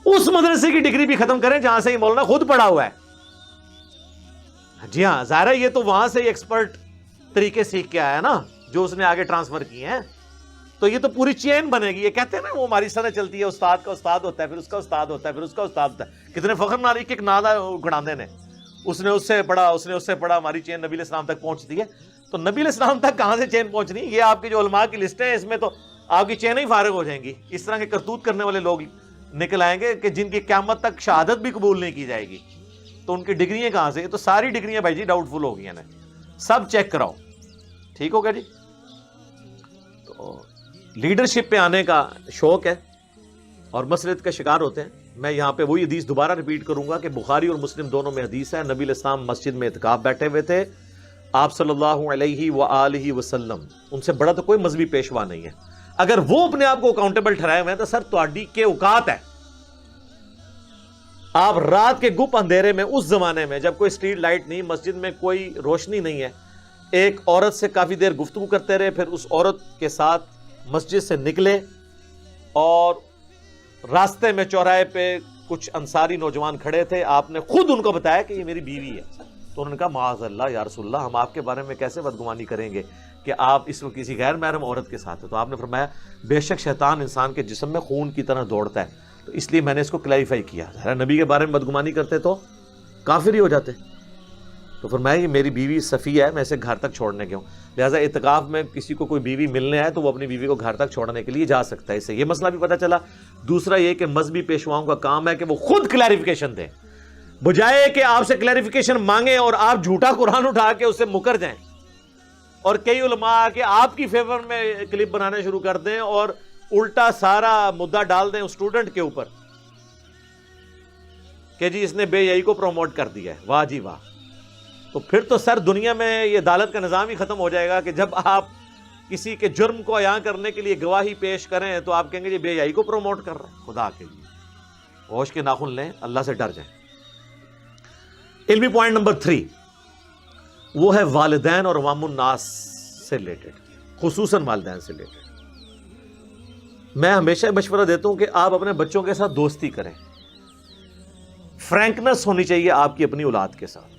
اس مدرسے کی ڈگری بھی ختم کریں جہاں سے یہ مولانا خود پڑھا ہوا ہے۔ جی ہاں ظاہر ہے یہ تو وہاں سے ایکسپرٹ طریقے سیکھ کے آیا نا جو اس نے آگے ٹرانسفر کیے ہیں، تو یہ تو پوری چین بنے گی۔ یہ کہتے ہیں نا وہ ہماری سنت چلتی ہے، استاد کا استاد ہوتا ہے، پھر اس کا استاد ہوتا ہے، پھر اس کا استاد ہوتا ہے۔ کتنے فخر نال ایک ایک نادا گڑاندے نے، اس نے اس سے پڑھا، اس نے اس سے پڑھا، ہماری چین نبی علیہ السلام تک پہنچتی ہے۔ تو نبی علیہ السلام تک کہاں سے چین پہنچنی؟ یہ آپ کی جو علماء کی لسٹ ہے اس میں تو آپ کی چین ہی فارغ ہو جائیں گی۔ اس طرح کے کرتوت کرنے والے لوگ نکل آئیں گے کہ جن کی قیامت تک شہادت بھی قبول نہیں کی جائے گی، تو ان کی ڈگریاں کہاں سے؟ تو ساری ڈگریاں بھائی جی ڈاؤٹ فل ہو گئی ہیں، سب چیک کراؤ، ٹھیک ہوگا جی۔ تو لیڈرشپ پہ آنے کا شوق ہے اور مسلط کا شکار ہوتے ہیں۔ میں یہاں پہ وہی حدیث دوبارہ ریپیٹ کروں گا کہ بخاری اور مسلم دونوں میں حدیث ہے، نبی علیہ السلام مسجد میں اعتکاف بیٹھے ہوئے تھے، آپ صلی اللہ علیہ وآلہ وسلم، ان سے بڑا تو کوئی مذہبی پیشوا نہیں ہے۔ اگر وہ اپنے آپ کو اکاؤنٹیبل ٹھہرائے ہوئے ہیں تو سر تواڈی کے اوقات ہے۔ آپ رات کے گپ اندھیرے میں، اس زمانے میں جب کوئی اسٹریٹ لائٹ نہیں، مسجد میں کوئی روشنی نہیں ہے، ایک عورت سے کافی دیر گفتگو کرتے رہے، پھر اس عورت کے ساتھ مسجد سے نکلے اور راستے میں چوراہے پہ کچھ انصاری نوجوان کھڑے تھے، آپ نے خود ان کو بتایا کہ یہ میری بیوی ہے۔ تو انہوں نے کہا معاذ اللہ یا رسول اللہ، ہم آپ کے بارے میں کیسے بدگمانی کریں گے کہ آپ اس وقت کسی غیر محرم عورت کے ساتھ ہیں؟ تو آپ نے فرمایا بے شک شیطان انسان کے جسم میں خون کی طرح دوڑتا ہے، تو اس لیے میں نے اس کو کلیریفائی کیا۔ ذرا نبی کے بارے میں بدگمانی کرتے تو کافر ہی ہو جاتے۔ تو فرمایا یہ میری بیوی صفیہ ہے، میں اسے گھر تک چھوڑنے گیا ہوں، لہٰذا اعتکاف میں کسی کو کوئی بیوی ملنے آئے تو وہ اپنی بیوی کو گھر تک چھوڑنے کے لیے جا سکتا ہے۔ اس سے یہ مسئلہ بھی پتہ چلا۔ دوسرا یہ کہ مذہبی پیشواؤں کا کام ہے کہ وہ خود کلیریفیکیشن دیں، بجائے کہ آپ سے کلیریفیکیشن مانگیں اور آپ جھوٹا قرآن اٹھا کے اس سے مکر جائیں، اور کئی علماء کہ آپ کی فیور میں کلپ بنانے شروع کر دیں اور الٹا سارا مدعا ڈال دیں اس اسٹوڈنٹ کے اوپر کہ جی اس نے بے حیائی کو پروموٹ کر دیا ہے۔ واہ جی واہ! تو پھر تو سر دنیا میں یہ عدالت کا نظام ہی ختم ہو جائے گا کہ جب آپ کسی کے جرم کو عیاں کرنے کے لیے گواہی پیش کریں تو آپ کہیں گے یہ بے حیائی کو پروموٹ کر رہے ہیں۔ خدا کے لیے ہوش کے ناخن لیں، اللہ سے ڈر جائیں۔ علمی پوائنٹ نمبر 3 وہ ہے والدین اور عوام الناس سے ریلیٹڈ، خصوصاً والدین سے ریلیٹڈ۔ میں ہمیشہ مشورہ دیتا ہوں کہ آپ اپنے بچوں کے ساتھ دوستی کریں، فرینکنس ہونی چاہیے آپ کی اپنی اولاد کے ساتھ۔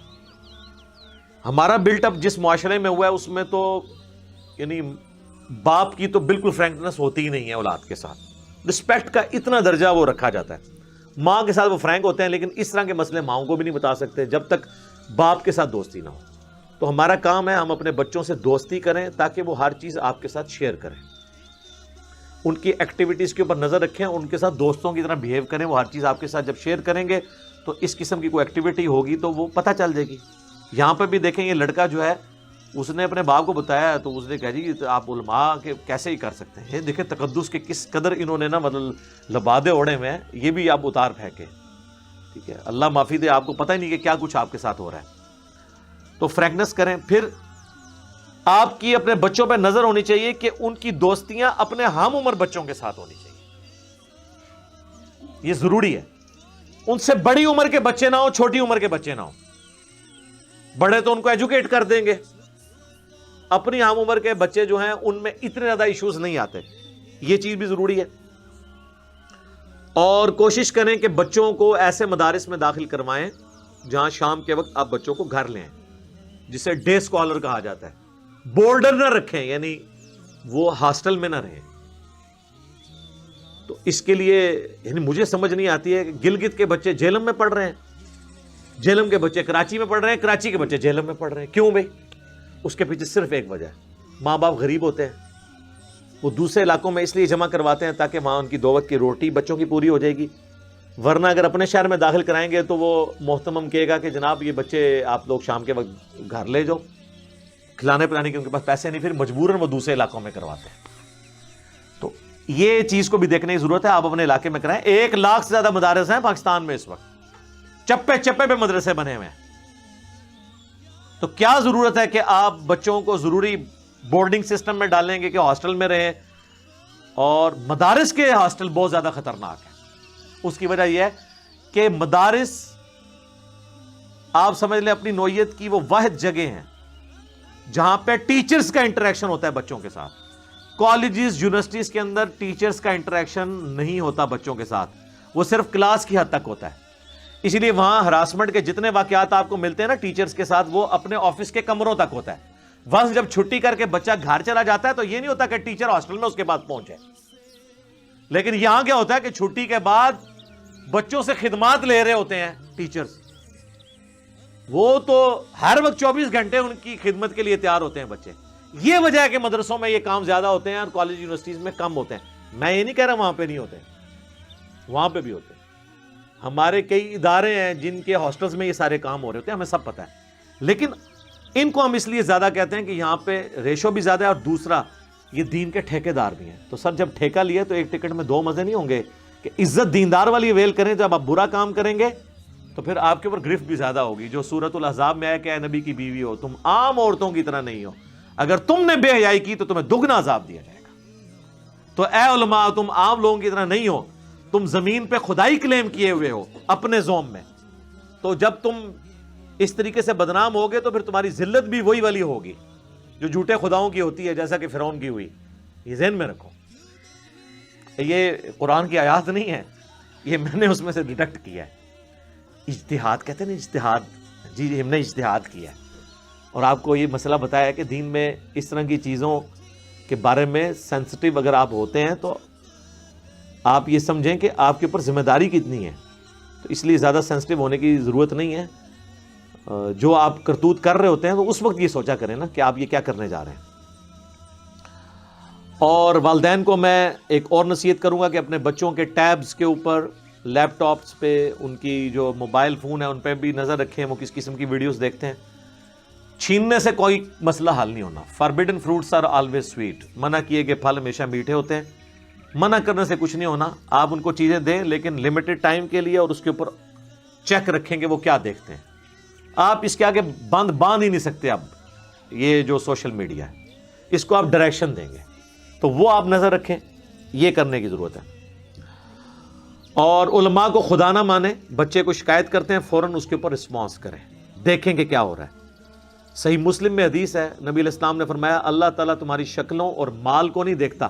ہمارا بلٹ اپ جس معاشرے میں ہوا ہے اس میں تو یعنی باپ کی تو بالکل فرینکنس ہوتی ہی نہیں ہے اولاد کے ساتھ، رسپیکٹ کا اتنا درجہ وہ رکھا جاتا ہے۔ ماں کے ساتھ وہ فرینک ہوتے ہیں لیکن اس طرح کے مسئلے ماؤں کو بھی نہیں بتا سکتے جب تک باپ کے ساتھ دوستی نہ ہو۔ تو ہمارا کام ہے ہم اپنے بچوں سے دوستی کریں تاکہ وہ ہر چیز آپ کے ساتھ شیئر کریں، ان کی ایکٹیویٹیز کے اوپر نظر رکھیں، ان کے ساتھ دوستوں کی طرح بیہیو کریں۔ وہ ہر چیز آپ کے ساتھ جب شیئر کریں گے تو اس قسم کی کوئی ایکٹیویٹی ہوگی تو وہ پتہ چل جائے گی۔ یہاں پہ بھی دیکھیں یہ لڑکا جو ہے اس نے اپنے باپ کو بتایا تو اس نے کہا جی آپ علماء کے کیسے ہی کر سکتے ہیں۔ یہ دیکھیں تقدس کے کس قدر انہوں نے نا مطلب لبادے اوڑے ہوئے ہیں، یہ بھی آپ اتار پھینکے، ٹھیک ہے؟ اللہ معافی دے، آپ کو پتہ ہی نہیں کہ کیا کچھ آپ کے ساتھ ہو رہا ہے۔ تو فرینکنس کریں۔ پھر آپ کی اپنے بچوں پہ نظر ہونی چاہیے کہ ان کی دوستیاں اپنے ہم عمر بچوں کے ساتھ ہونی چاہیے، یہ ضروری ہے۔ ان سے بڑی عمر کے بچے نہ ہو، چھوٹی عمر کے بچے نہ ہو۔ بڑے تو ان کو ایجوکیٹ کر دیں گے، اپنی ہم عمر کے بچے جو ہیں ان میں اتنے زیادہ ایشوز نہیں آتے، یہ چیز بھی ضروری ہے۔ اور کوشش کریں کہ بچوں کو ایسے مدارس میں داخل کروائیں جہاں شام کے وقت آپ بچوں کو گھر لیں آئیں، جسے ڈے اسکالر کہا جاتا ہے۔ بورڈر نہ رکھیں، یعنی وہ ہاسٹل میں نہ رہیں۔ تو اس کے لیے یعنی مجھے سمجھ نہیں آتی ہے کہ گلگت کے بچے جہلم میں پڑھ رہے ہیں، جہلم کے بچے کراچی میں پڑھ رہے ہیں، کراچی کے بچے جہلم میں پڑھ رہے ہیں۔ کیوں بھائی؟ اس کے پیچھے صرف ایک وجہ ہے، ماں باپ غریب ہوتے ہیں، وہ دوسرے علاقوں میں اس لیے جمع کرواتے ہیں تاکہ وہاں ان کی 2 وقت کی روٹی بچوں کی پوری ہو جائے گی، ورنہ اگر اپنے شہر میں داخل کرائیں گے تو وہ محتمم کہے گا کہ جناب یہ بچے آپ لوگ شام کے وقت گھر لے جاؤ، کھلانے پلانے کے ان کے پاس پیسے نہیں، پھر مجبوراً وہ دوسرے علاقوں میں کرواتے ہیں. تو یہ چیز کو بھی دیکھنے کی ضرورت ہے. آپ اپنے علاقے میں کرائیں. 1 لاکھ سے زیادہ مدارس ہیں پاکستان میں اس وقت، چپے چپے پہ مدرسے بنے ہوئے ہیں. تو کیا ضرورت ہے کہ آپ بچوں کو ضروری بورڈنگ سسٹم میں ڈالیں گے کہ ہاسٹل میں رہیں؟ اور مدارس کے ہاسٹل بہت زیادہ خطرناک ہے. اس کی وجہ یہ ہے کہ مدارس آپ سمجھ لیں اپنی نوعیت کی وہ واحد جگہ ہیں جہاں پہ ٹیچرز کا انٹریکشن ہوتا ہے بچوں کے ساتھ. کالجز یونیورسٹیز کے اندر ٹیچرز کا انٹریکشن نہیں ہوتا بچوں کے ساتھ، وہ صرف کلاس کی حد تک ہوتا ہے. اسی لیے وہاں ہراسمنٹ کے جتنے واقعات آپ کو ملتے ہیں نا ٹیچرز کے ساتھ، وہ اپنے آفس کے کمروں تک ہوتا ہے. ونس جب چھٹی کر کے بچہ گھر چلا جاتا ہے تو یہ نہیں ہوتا کہ ٹیچر ہاسٹل میں اس کے بعد پہنچے. لیکن یہاں کیا ہوتا ہے کہ چھٹی کے بعد بچوں سے خدمات لے رہے ہوتے ہیں ٹیچرز. وہ تو ہر وقت 24 گھنٹے ان کی خدمت کے لیے تیار ہوتے ہیں بچے. یہ وجہ ہے کہ مدرسوں میں یہ کام زیادہ ہوتے ہیں اور کالج یونیورسٹیز میں کم ہوتے ہیں. میں یہ نہیں کہہ رہا وہاں پہ نہیں ہوتے، وہاں پہ بھی ہوتے ہیں. ہمارے کئی ادارے ہیں جن کے ہاسٹلز میں یہ سارے کام ہو رہے ہوتے ہیں، ہمیں سب پتہ ہے. لیکن ان کو ہم اس لیے زیادہ کہتے ہیں کہ یہاں پہ ریشو بھی زیادہ ہے، اور دوسرا یہ دین کے ٹھیکیدار بھی ہیں. تو سر جب ٹھیکہ لیا تو ایک ٹکٹ میں 2 مزے نہیں ہوں گے کہ عزت دیندار والی ویل کریں. جب آپ برا کام کریں گے تو پھر آپ کے اوپر گرفت بھی زیادہ ہوگی، جو سورۃ الاحزاب میں ہے کہ اے نبی کی بیوی ہو، تم عام عورتوں کی طرح نہیں ہو، اگر تم نے بے حیائی کی تو تمہیں دگنا عذاب دیا جائے گا. تو اے علماء تم عام لوگوں کی طرح نہیں ہو، تم زمین پہ خدائی کلیم کیے ہوئے ہو اپنے زوم میں. تو جب تم اس طریقے سے بدنام ہوگے تو پھر تمہاری ذلت بھی وہی والی ہوگی جو جھوٹے خداؤں کی ہوتی ہے، جیسا کہ فرعون کی ہوئی. یہ ذہن میں رکھو. یہ قرآن کی آیات نہیں ہے، یہ میں نے اس میں سے ڈیڈکٹ کیا ہے. اجتہاد کہتے ہیں نا، اجتہاد. جی ہم نے اجتہاد کیا ہے اور آپ کو یہ مسئلہ بتایا ہے کہ دین میں اس طرح کی چیزوں کے بارے میں سینسٹیو اگر آپ ہوتے ہیں تو آپ یہ سمجھیں کہ آپ کے اوپر ذمہ داری کتنی ہے. تو اس لیے زیادہ سینسٹیو ہونے کی ضرورت نہیں ہے. جو آپ کرتوت کر رہے ہوتے ہیں تو اس وقت یہ سوچا کریں نا کہ آپ یہ کیا کرنے جا رہے ہیں. اور والدین کو میں ایک اور نصیحت کروں گا کہ اپنے بچوں کے ٹیبز کے اوپر، لیپ ٹاپس پہ، ان کی جو موبائل فون ہے ان پہ بھی نظر رکھیں وہ کس قسم کی ویڈیوز دیکھتے ہیں. چھیننے سے کوئی مسئلہ حل نہیں ہونا. Forbidden fruits are always sweet. منع کیے گئے پھل ہمیشہ میٹھے ہوتے ہیں. منع کرنے سے کچھ نہیں ہونا. آپ ان کو چیزیں دیں لیکن لمیٹڈ ٹائم کے لیے، اور اس کے اوپر چیک رکھیں کہ وہ کیا دیکھتے ہیں. آپ اس کے آگے باندھ ہی نہیں سکتے. اب یہ جو سوشل میڈیا ہے اس کو آپ ڈائریکشن دیں گے تو وہ آپ نظر رکھیں. یہ کرنے کی ضرورت ہے. اور علماء کو خدا نہ مانیں. بچے کو شکایت کرتے ہیں فوراً اس کے اوپر رسپانس کریں، دیکھیں کہ کیا ہو رہا ہے. صحیح مسلم میں حدیث ہے، نبی علیہ السلام نے فرمایا اللہ تعالیٰ تمہاری شکلوں اور مال کو نہیں دیکھتا،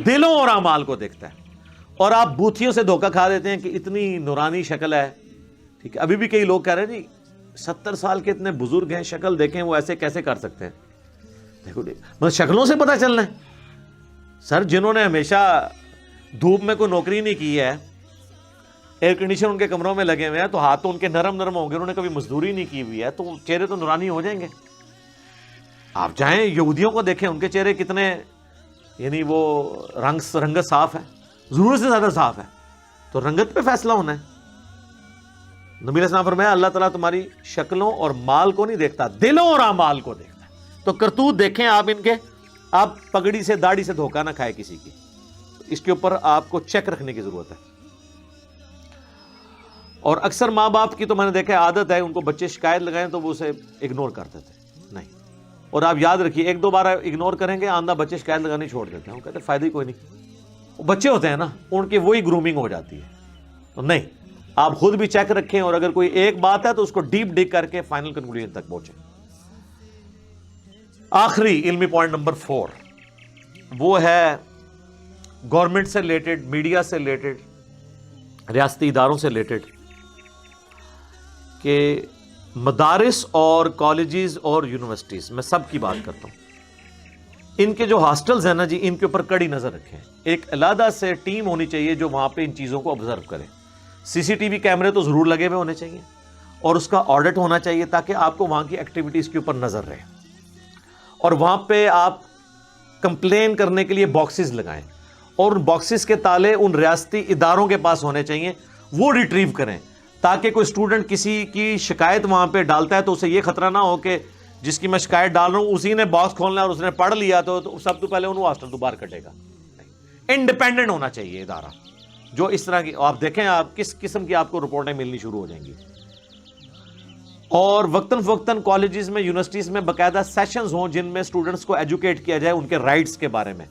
دلوں اور اعمال کو دیکھتا ہے. اور آپ بوتھیوں سے دھوکہ کھا دیتے ہیں کہ اتنی نورانی شکل ہے. ٹھیک ہے، ابھی بھی کئی لوگ کہہ رہے ہیں جی 70 سال کے اتنے بزرگ ہیں، شکل دیکھیں وہ ایسے کیسے کر سکتے ہیں. دیکھو مطلب شکلوں سے پتہ چلنا ہے. سر جنہوں نے ہمیشہ دھوپ میں کوئی نوکری نہیں کی ہے، ایئر کنڈیشن ان کے کمروں میں لگے ہوئے ہیں، تو ہاتھ تو ان کے نرم نرم ہوں گے، انہوں نے کبھی مزدوری نہیں کی ہوئی ہے، تو چہرے تو نورانی ہو جائیں گے. آپ جائیں یہودیوں کو دیکھیں، ان کے چہرے کتنے، یعنی وہ رنگت صاف ہے، ضرورت سے زیادہ صاف ہے. تو رنگت پہ فیصلہ ہونا ہے. نبی علیہ السلام فرمایا اللہ تعالیٰ تمہاری شکلوں اور مال کو نہیں دیکھتا، دلوں اور اعمال کو دیکھتا ہے. تو کرتوت دیکھیں آپ ان کے. آپ پگڑی سے داڑھی سے دھوکہ نہ کھائے کسی کی. اس کے اوپر آپ کو چیک رکھنے کی ضرورت ہے. اور اکثر ماں باپ کی تو میں نے دیکھا عادت ہے، ان کو بچے شکایت لگائیں تو وہ اسے اگنور کر دیتے ہیں. نہیں. اور آپ یاد رکھیے 1-2 بار اگنور کریں گے آندہ بچے شکایت لگانی چھوڑ دیتے ہیں. وہ کہتے ہیں فائدہ ہی کوئی نہیں. وہ بچے ہوتے ہیں نا، ان کی وہی گرومنگ ہو جاتی ہے. تو نہیں، آپ خود بھی چیک رکھیں، اور اگر کوئی ایک بات ہے تو اس کو ڈیپ ڈگ کر کے فائنل کنکلوژن تک پہنچیں. آخری علمی پوائنٹ نمبر 4 وہ ہے گورنمنٹ سے ریلیٹڈ، میڈیا سے ریلیٹڈ، ریاستی اداروں سے ریلیٹڈ، کہ مدارس اور کالجز اور یونیورسٹیز میں سب کی بات کرتا ہوں، ان کے جو ہاسٹلز ہیں نا جی، ان کے اوپر کڑی نظر رکھیں. ایک علیحدہ سے ٹیم ہونی چاہیے جو وہاں پہ ان چیزوں کو آبزرو کرے. CCTV کیمرے تو ضرور لگے ہوئے ہونے چاہیے، اور اس کا آڈٹ ہونا چاہیے تاکہ آپ کو وہاں کی ایکٹیویٹیز کے اوپر نظر رہے. اور وہاں پہ آپ کمپلین کرنے کے لیے باکسز لگائیں، اور ان باکسز کے تالے ان ریاستی اداروں کے پاس ہونے چاہیے. وہ ریٹریو کریں تاکہ کوئی اسٹوڈنٹ کسی کی شکایت وہاں پہ ڈالتا ہے تو اسے یہ خطرہ نہ ہو کہ جس کی میں شکایت ڈال رہا ہوں اسی نے باکس کھولنا اور اس نے پڑھ لیا تو سب تو پہلے انہوں ہاسٹل تو باہر کٹے گا. انڈیپینڈنٹ ہونا چاہیے ادارہ جو اس طرح کی, آپ دیکھیں آپ کس قسم کی آپ کو رپورٹیں ملنی شروع ہو جائیں گی. اور وقتاً فوقتاً کالجز میں یونیورسٹیز میں باقاعدہ سیشنز ہوں جن میں اسٹوڈنٹس کو ایجوکیٹ کیا جائے ان کے رائٹس کے بارے میں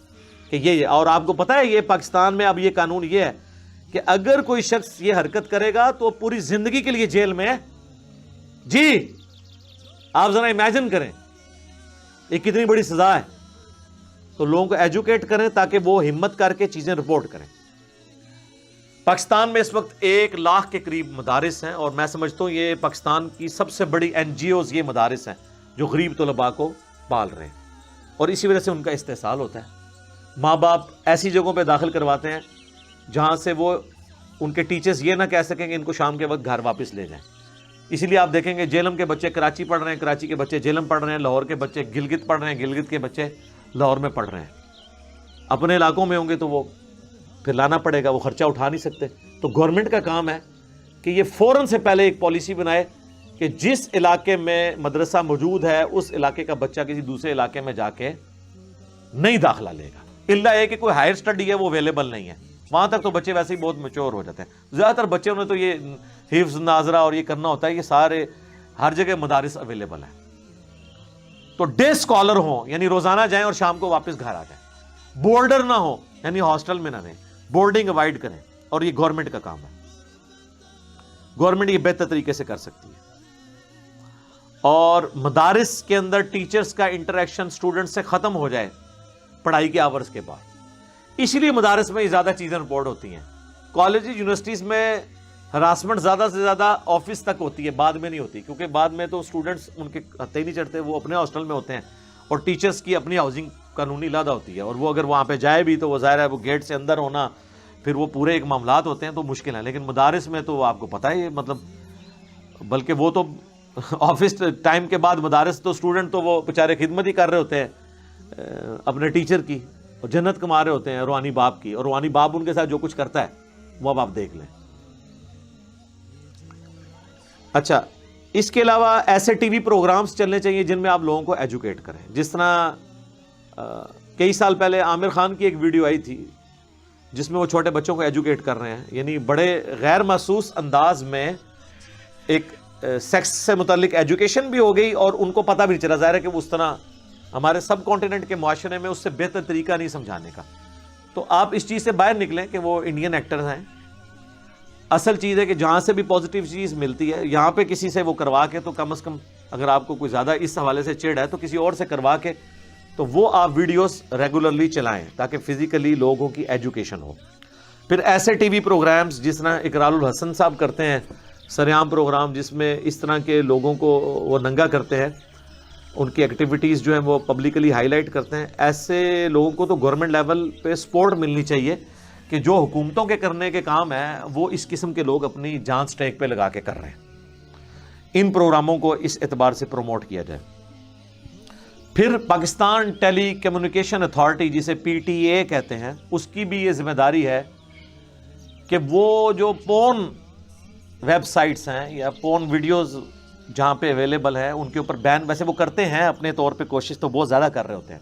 کہ یہ. اور آپ کو پتہ ہے یہ پاکستان میں اب یہ قانون یہ ہے کہ اگر کوئی شخص یہ حرکت کرے گا تو پوری زندگی کے لیے جیل میں ہے. جی آپ ذرا امیجن کریں یہ کتنی بڑی سزا ہے. تو لوگوں کو ایجوکیٹ کریں تاکہ وہ ہمت کر کے چیزیں رپورٹ کریں. پاکستان میں اس وقت 1 لاکھ کے قریب مدارس ہیں اور میں سمجھتا ہوں یہ پاکستان کی سب سے بڑی NGOs یہ مدارس ہیں جو غریب طلباء کو پال رہے ہیں اور اسی وجہ سے ان کا استحصال ہوتا ہے. ماں باپ ایسی جگہوں پہ داخل کرواتے ہیں جہاں سے وہ ان کے ٹیچرز یہ نہ کہہ سکیں کہ ان کو شام کے وقت گھر واپس لے جائیں. اسی لیے آپ دیکھیں گے جیلم کے بچے کراچی پڑھ رہے ہیں, کراچی کے بچے جیلم پڑھ رہے ہیں, لاہور کے بچے گلگت پڑھ رہے ہیں, گلگت کے بچے لاہور میں پڑھ رہے ہیں. اپنے علاقوں میں ہوں گے تو وہ پھر لانا پڑے گا, وہ خرچہ اٹھا نہیں سکتے. تو گورنمنٹ کا کام ہے کہ یہ فوراً سے پہلے ایک پالیسی بنائے کہ جس علاقے میں مدرسہ موجود ہے اس علاقے کا بچہ کسی دوسرے علاقے میں جا کے نہیں داخلہ لے گا, الا یہ کہ کوئی ہائر اسٹڈی ہے وہ اویلیبل نہیں ہے. وہاں تک تو بچے ویسے ہی بہت میچور ہو جاتے ہیں. زیادہ تر بچوں نے تو یہ حفظ ناظرہ اور یہ کرنا ہوتا ہے, یہ سارے ہر جگہ مدارس اویلیبل ہیں. تو ڈے اسکالر ہوں یعنی روزانہ جائیں اور شام کو واپس گھر آ جائیں. بورڈر نہ ہو یعنی ہاسٹل میں نہ رہیں, بورڈنگ اوائڈ کریں. اور یہ گورنمنٹ کا کام ہے, گورنمنٹ یہ بہتر طریقے سے کر سکتی ہے. اور مدارس کے اندر ٹیچرز کا انٹریکشن اسٹوڈنٹ سے ختم ہو جائے پڑھائی کے آورز کے بعد. اسی لیے مدارس میں زیادہ چیزیں رپورٹ ہوتی ہیں. کالجز یونیورسٹیز میں ہراسمنٹ زیادہ سے زیادہ آفس تک ہوتی ہے, بعد میں نہیں ہوتی, کیونکہ بعد میں تو اسٹوڈنٹس ان کے ہتھے ہی نہیں چڑھتے, وہ اپنے ہاسٹل میں ہوتے ہیں اور ٹیچرز کی اپنی ہاؤسنگ قانونی علیحدہ ہوتی ہے. اور وہ اگر وہاں پہ جائے بھی تو وہ ظاہر ہے وہ گیٹ سے اندر ہونا, پھر وہ پورے ایک معاملات ہوتے ہیں تو مشکل ہے. لیکن مدارس میں تو آپ کو پتہ ہے مطلب, بلکہ وہ تو آفس ٹائم کے بعد مدارس تو اسٹوڈنٹ تو وہ بیچارے خدمت ہی کر رہے ہوتے ہیں اپنے ٹیچر کی, اور جنت کما رہے ہوتے ہیں روحانی باپ کی, اور روحانی باپ ان کے ساتھ جو کچھ کرتا ہے وہ اب آپ دیکھ لیں. اچھا, اس کے علاوہ ایسے ٹی وی پروگرامز چلنے چاہیے جن میں آپ لوگوں کو ایجوکیٹ کریں. جس طرح کئی سال پہلے عامر خان کی ایک ویڈیو آئی تھی جس میں وہ چھوٹے بچوں کو ایجوکیٹ کر رہے ہیں, یعنی بڑے غیر محسوس انداز میں ایک سیکس سے متعلق ایجوکیشن بھی ہو گئی اور ان کو پتہ بھی نہیں چلا. ظاہر ہے کہ وہ اس طرح ہمارے سب کانٹیننٹ کے معاشرے میں اس سے بہتر طریقہ نہیں سمجھانے کا. تو آپ اس چیز سے باہر نکلیں کہ وہ انڈین ایکٹرز ہیں. اصل چیز ہے کہ جہاں سے بھی پازیٹیو چیز ملتی ہے یہاں پہ کسی سے وہ کروا کے, تو کم از کم اگر آپ کو کوئی زیادہ اس حوالے سے چڑ ہے تو کسی اور سے کروا کے تو وہ آپ ویڈیوز ریگولرلی چلائیں تاکہ فزیکلی لوگوں کی ایجوکیشن ہو. پھر ایسے ٹی وی پروگرامز جس طرح اقرال الحسن صاحب کرتے ہیں, سریام پروگرام جس میں اس طرح کے لوگوں کو وہ ننگا کرتے ہیں, ان کی ایکٹیویٹیز جو ہیں وہ پبلکلی ہائی لائٹ کرتے ہیں. ایسے لوگوں کو تو گورنمنٹ لیول پہ سپورٹ ملنی چاہیے کہ جو حکومتوں کے کرنے کے کام ہیں وہ اس قسم کے لوگ اپنی جان سٹیک پہ لگا کے کر رہے ہیں. ان پروگراموں کو اس اعتبار سے پروموٹ کیا جائے. پھر پاکستان ٹیلی کمیونیکیشن اتھارٹی جسے PTA کہتے ہیں, اس کی بھی یہ ذمہ داری ہے کہ وہ جو پورن ویب سائٹس ہیں یا پورن ویڈیوز جہاں پہ اویلیبل ہیں ان کے اوپر بین, ویسے وہ کرتے ہیں اپنے طور پہ, کوشش تو بہت زیادہ کر رہے ہوتے ہیں.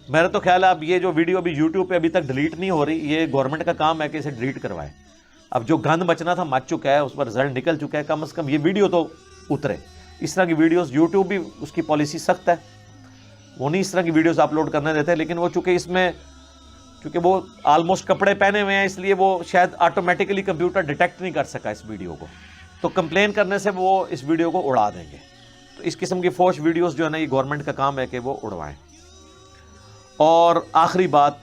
میرا تو خیال ہے اب یہ جو ویڈیو ابھی یوٹیوب پہ ابھی تک ڈیلیٹ نہیں ہو رہی, یہ گورنمنٹ کا کام ہے کہ اسے ڈیلیٹ کروائے. اب جو گند بچنا تھا مچ چکا ہے, اس پر رزلٹ نکل چکا ہے, کم از کم یہ ویڈیو تو اترے. اس طرح کی ویڈیوز یوٹیوب بھی اس کی پالیسی سخت ہے, وہ نہیں اس طرح کی ویڈیوز اپلوڈ کرنے دیتے. لیکن وہ چونکہ اس میں چونکہ وہ آلموسٹ کپڑے پہنے ہوئے ہیں اس لیے وہ شاید آٹومیٹکلی کمپیوٹر ڈیٹیکٹ نہیں کر سکا اس ویڈیو کو, تو کمپلین کرنے سے وہ اس ویڈیو کو اڑا دیں گے. تو اس قسم کی فوش ویڈیوز جو ہے نا یہ گورنمنٹ کا کام ہے کہ وہ اڑوائیں. اور آخری بات,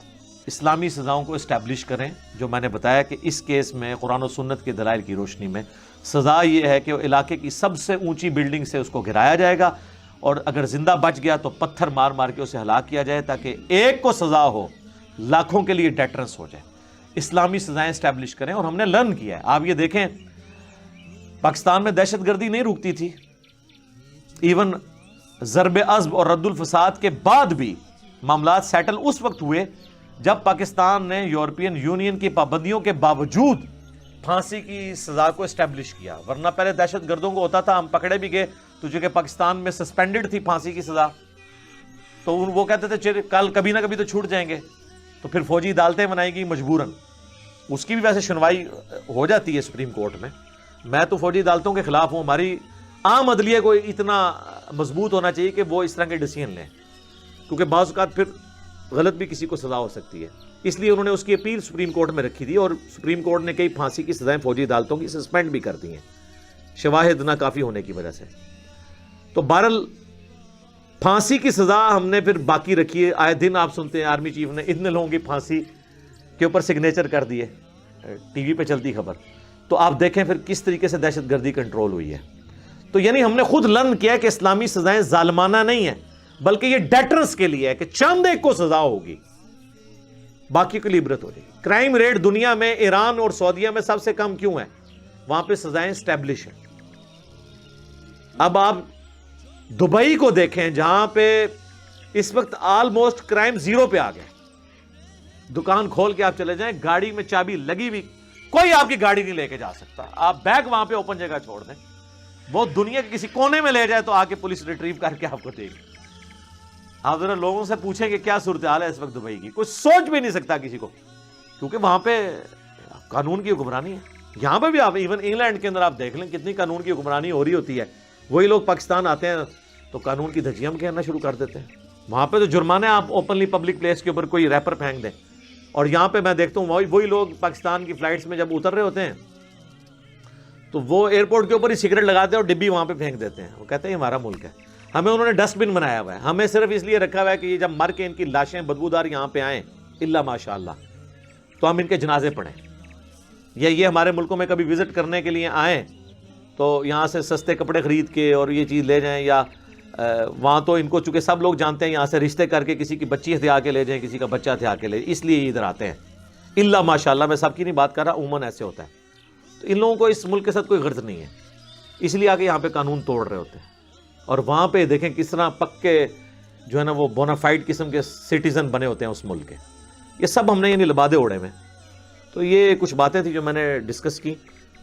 اسلامی سزاؤں کو اسٹیبلش کریں. جو میں نے بتایا کہ اس کیس میں قرآن و سنت کے دلائل کی روشنی میں سزا یہ ہے کہ وہ علاقے کی سب سے اونچی بلڈنگ سے اس کو گرایا جائے گا, اور اگر زندہ بچ گیا تو پتھر مار مار کے اسے ہلاک کیا جائے تاکہ ایک کو سزا ہو, لاکھوں کے لیے ڈیٹرنس ہو جائے. اسلامی سزائیں اسٹیبلش کریں. اور ہم نے لرن کیا ہے, آپ یہ دیکھیں پاکستان میں دہشت گردی نہیں رکتی تھی, ایون ضرب عضب اور رد الفساد کے بعد بھی معاملات سیٹل اس وقت ہوئے جب پاکستان نے یورپین یونین کی پابندیوں کے باوجود پھانسی کی سزا کو اسٹیبلش کیا. ورنہ پہلے دہشت گردوں کو ہوتا تھا ہم پکڑے بھی گئے تو چونکہ پاکستان میں سسپینڈڈ تھی پھانسی کی سزا تو وہ کہتے تھے کل کبھی نہ کبھی تو چھوٹ جائیں گے, تو پھر فوجی عدالتیں بنائی گئی مجبوراً. اس کی بھی ویسے سنوائی ہو جاتی ہے سپریم کورٹ میں. میں تو فوجی عدالتوں کے خلاف ہوں. ہماری عام عدلیہ کو اتنا مضبوط ہونا چاہیے کہ وہ اس طرح کے ڈیسیژن لیں, کیونکہ بعض اوقات پھر غلط بھی کسی کو سزا ہو سکتی ہے. اس لیے انہوں نے اس کی اپیل سپریم کورٹ میں رکھی تھی اور سپریم کورٹ نے کئی پھانسی کی سزائیں فوجی عدالتوں کی سسپینڈ بھی کر دی ہیں شواہد ناکافی ہونے کی وجہ سے. تو بہرحال پھانسی کی سزا ہم نے پھر باقی رکھی ہے. آئے دن آپ سنتے ہیں آرمی چیف نے اتنے لوگوں کی پھانسی کے اوپر سگنیچر کر دیے, ٹی وی پہ چلتی خبر. تو آپ دیکھیں پھر کس طریقے سے دہشت گردی کنٹرول ہوئی ہے. تو یعنی ہم نے خود لرن کیا کہ اسلامی سزائیں ظالمانہ نہیں ہیں, بلکہ یہ ڈیٹرنس کے لیے ہے کہ چند ایک کو سزا ہوگی, باقی کو عبرت ہو جائے گی. کرائم ریٹ دنیا میں ایران اور سعودیہ میں سب سے کم کیوں ہے؟ وہاں پہ سزائیں اسٹیبلش ہیں. اب آپ دبئی کو دیکھیں جہاں پہ اس وقت آلموسٹ کرائم زیرو پہ آ گیا. دکان کھول کے آپ چلے جائیں, گاڑی میں چابی لگی ہوئی, کوئی آپ کی گاڑی نہیں لے کے جا سکتا. آپ بیگ وہاں پہ اوپن جگہ چھوڑ دیں, وہ دنیا کے کسی کونے میں لے جائے تو آ کے پولیس ریٹریو کر کے آپ کو دے گی. آپ ذرا لوگوں سے پوچھیں کہ کیا صورتحال ہے اس وقت دبئی کی, کوئی سوچ بھی نہیں سکتا کسی کو, کیونکہ وہاں پہ قانون کی حکمرانی ہے. یہاں پہ بھی آپ ایون انگلینڈ کے اندر آپ دیکھ لیں کتنی قانون کی حکمرانی ہو رہی ہوتی ہے. وہی لوگ پاکستان آتے ہیں تو قانون کی دھجیاں کہنا شروع کر دیتے ہیں. وہاں پہ تو جرمانے آپ اوپنلی پبلک پلیس کے اوپر کوئی ریپر پھینک دیں, اور یہاں پہ میں دیکھتا ہوں وہی لوگ پاکستان کی فلائٹس میں جب اتر رہے ہوتے ہیں تو وہ ایئرپورٹ کے اوپر ہی سگریٹ لگاتے ہیں اور ڈبی وہاں پہ پھینک دیتے ہیں. وہ کہتے ہیں ہمارا ملک ہے, ہمیں انہوں نے ڈسٹ بن بنایا ہوا ہے, ہمیں صرف اس لیے رکھا ہوا ہے کہ یہ جب مر کے ان کی لاشیں بدبودار یہاں پہ آئیں الا ماشاء اللہ تو ہم ان کے جنازے پڑھیں, یا یہ ہمارے ملکوں میں کبھی وزٹ کرنے کے لیے آئیں تو یہاں سے سستے کپڑے خرید کے اور یہ چیز لے جائیں, یا وہاں تو ان کو چونکہ سب لوگ جانتے ہیں یہاں سے رشتے کر کے کسی کی بچی ہتھیا کے لے جائیں, کسی کا بچہ ہتھیا کے لے, اس لیے ادھر آتے ہیں. الا ماشاء اللہ, میں سب کی نہیں بات کر رہا, عموماً ایسے ہوتا ہے. تو ان لوگوں کو اس ملک کے ساتھ کوئی غرض نہیں ہے, اس لیے آگے یہاں پہ قانون توڑ رہے ہوتے ہیں. اور وہاں پہ دیکھیں کس طرح پکے جو ہے نا وہ بونافائڈ قسم کے سٹیزن بنے ہوتے ہیں اس ملک کے. یہ سب ہم نے یعنی لبادے اوڑے میں. تو یہ کچھ باتیں تھیں جو میں نے ڈسکس کی.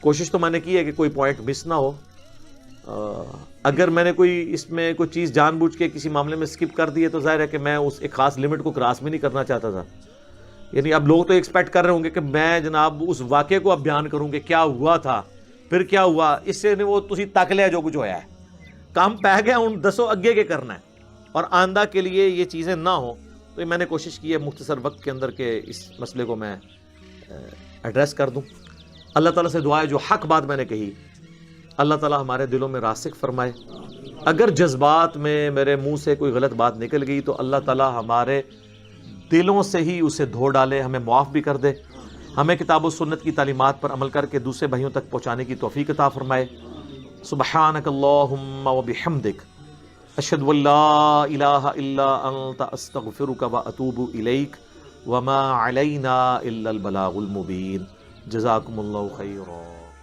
کوشش تو میں نے کی ہے کہ کوئی پوائنٹ مس نہ ہو. اگر میں نے کوئی اس میں کوئی چیز جان بوجھ کے کسی معاملے میں سکپ کر دی ہے تو ظاہر ہے کہ میں اس ایک خاص لمٹ کو کراس بھی نہیں کرنا چاہتا تھا. یعنی اب لوگ تو ایکسپیکٹ کر رہے ہوں گے کہ میں جناب اس واقعے کو اب بیان کروں کہ کیا ہوا تھا پھر کیا ہوا. اس سے وہ تسی تک لیا جو کچھ ہویا ہے, کام پہ گیا ان دسوں اگے کے کرنا ہے, اور آئندہ کے لیے یہ چیزیں نہ ہوں. تو میں نے کوشش کی ہے مختصر وقت کے اندر کہ اس مسئلے کو میں ایڈریس کر دوں. اللہ تعالیٰ سے دعا ہے جو حق بات میں نے کہی اللہ تعالیٰ ہمارے دلوں میں راسخ فرمائے. اگر جذبات میں میرے منہ سے کوئی غلط بات نکل گئی تو اللہ تعالیٰ ہمارے دلوں سے ہی اسے دھو ڈالے, ہمیں معاف بھی کر دے, ہمیں کتاب و سنت کی تعلیمات پر عمل کر کے دوسرے بھائیوں تک پہنچانے کی توفیق عطا فرمائے. سبحانک اللہم و بحمدک اشہد ان لا الہ الا انت استغفرک و اتوب الیک وما علینا الا البلاغ المبین. جزاکم اللہ خیرا.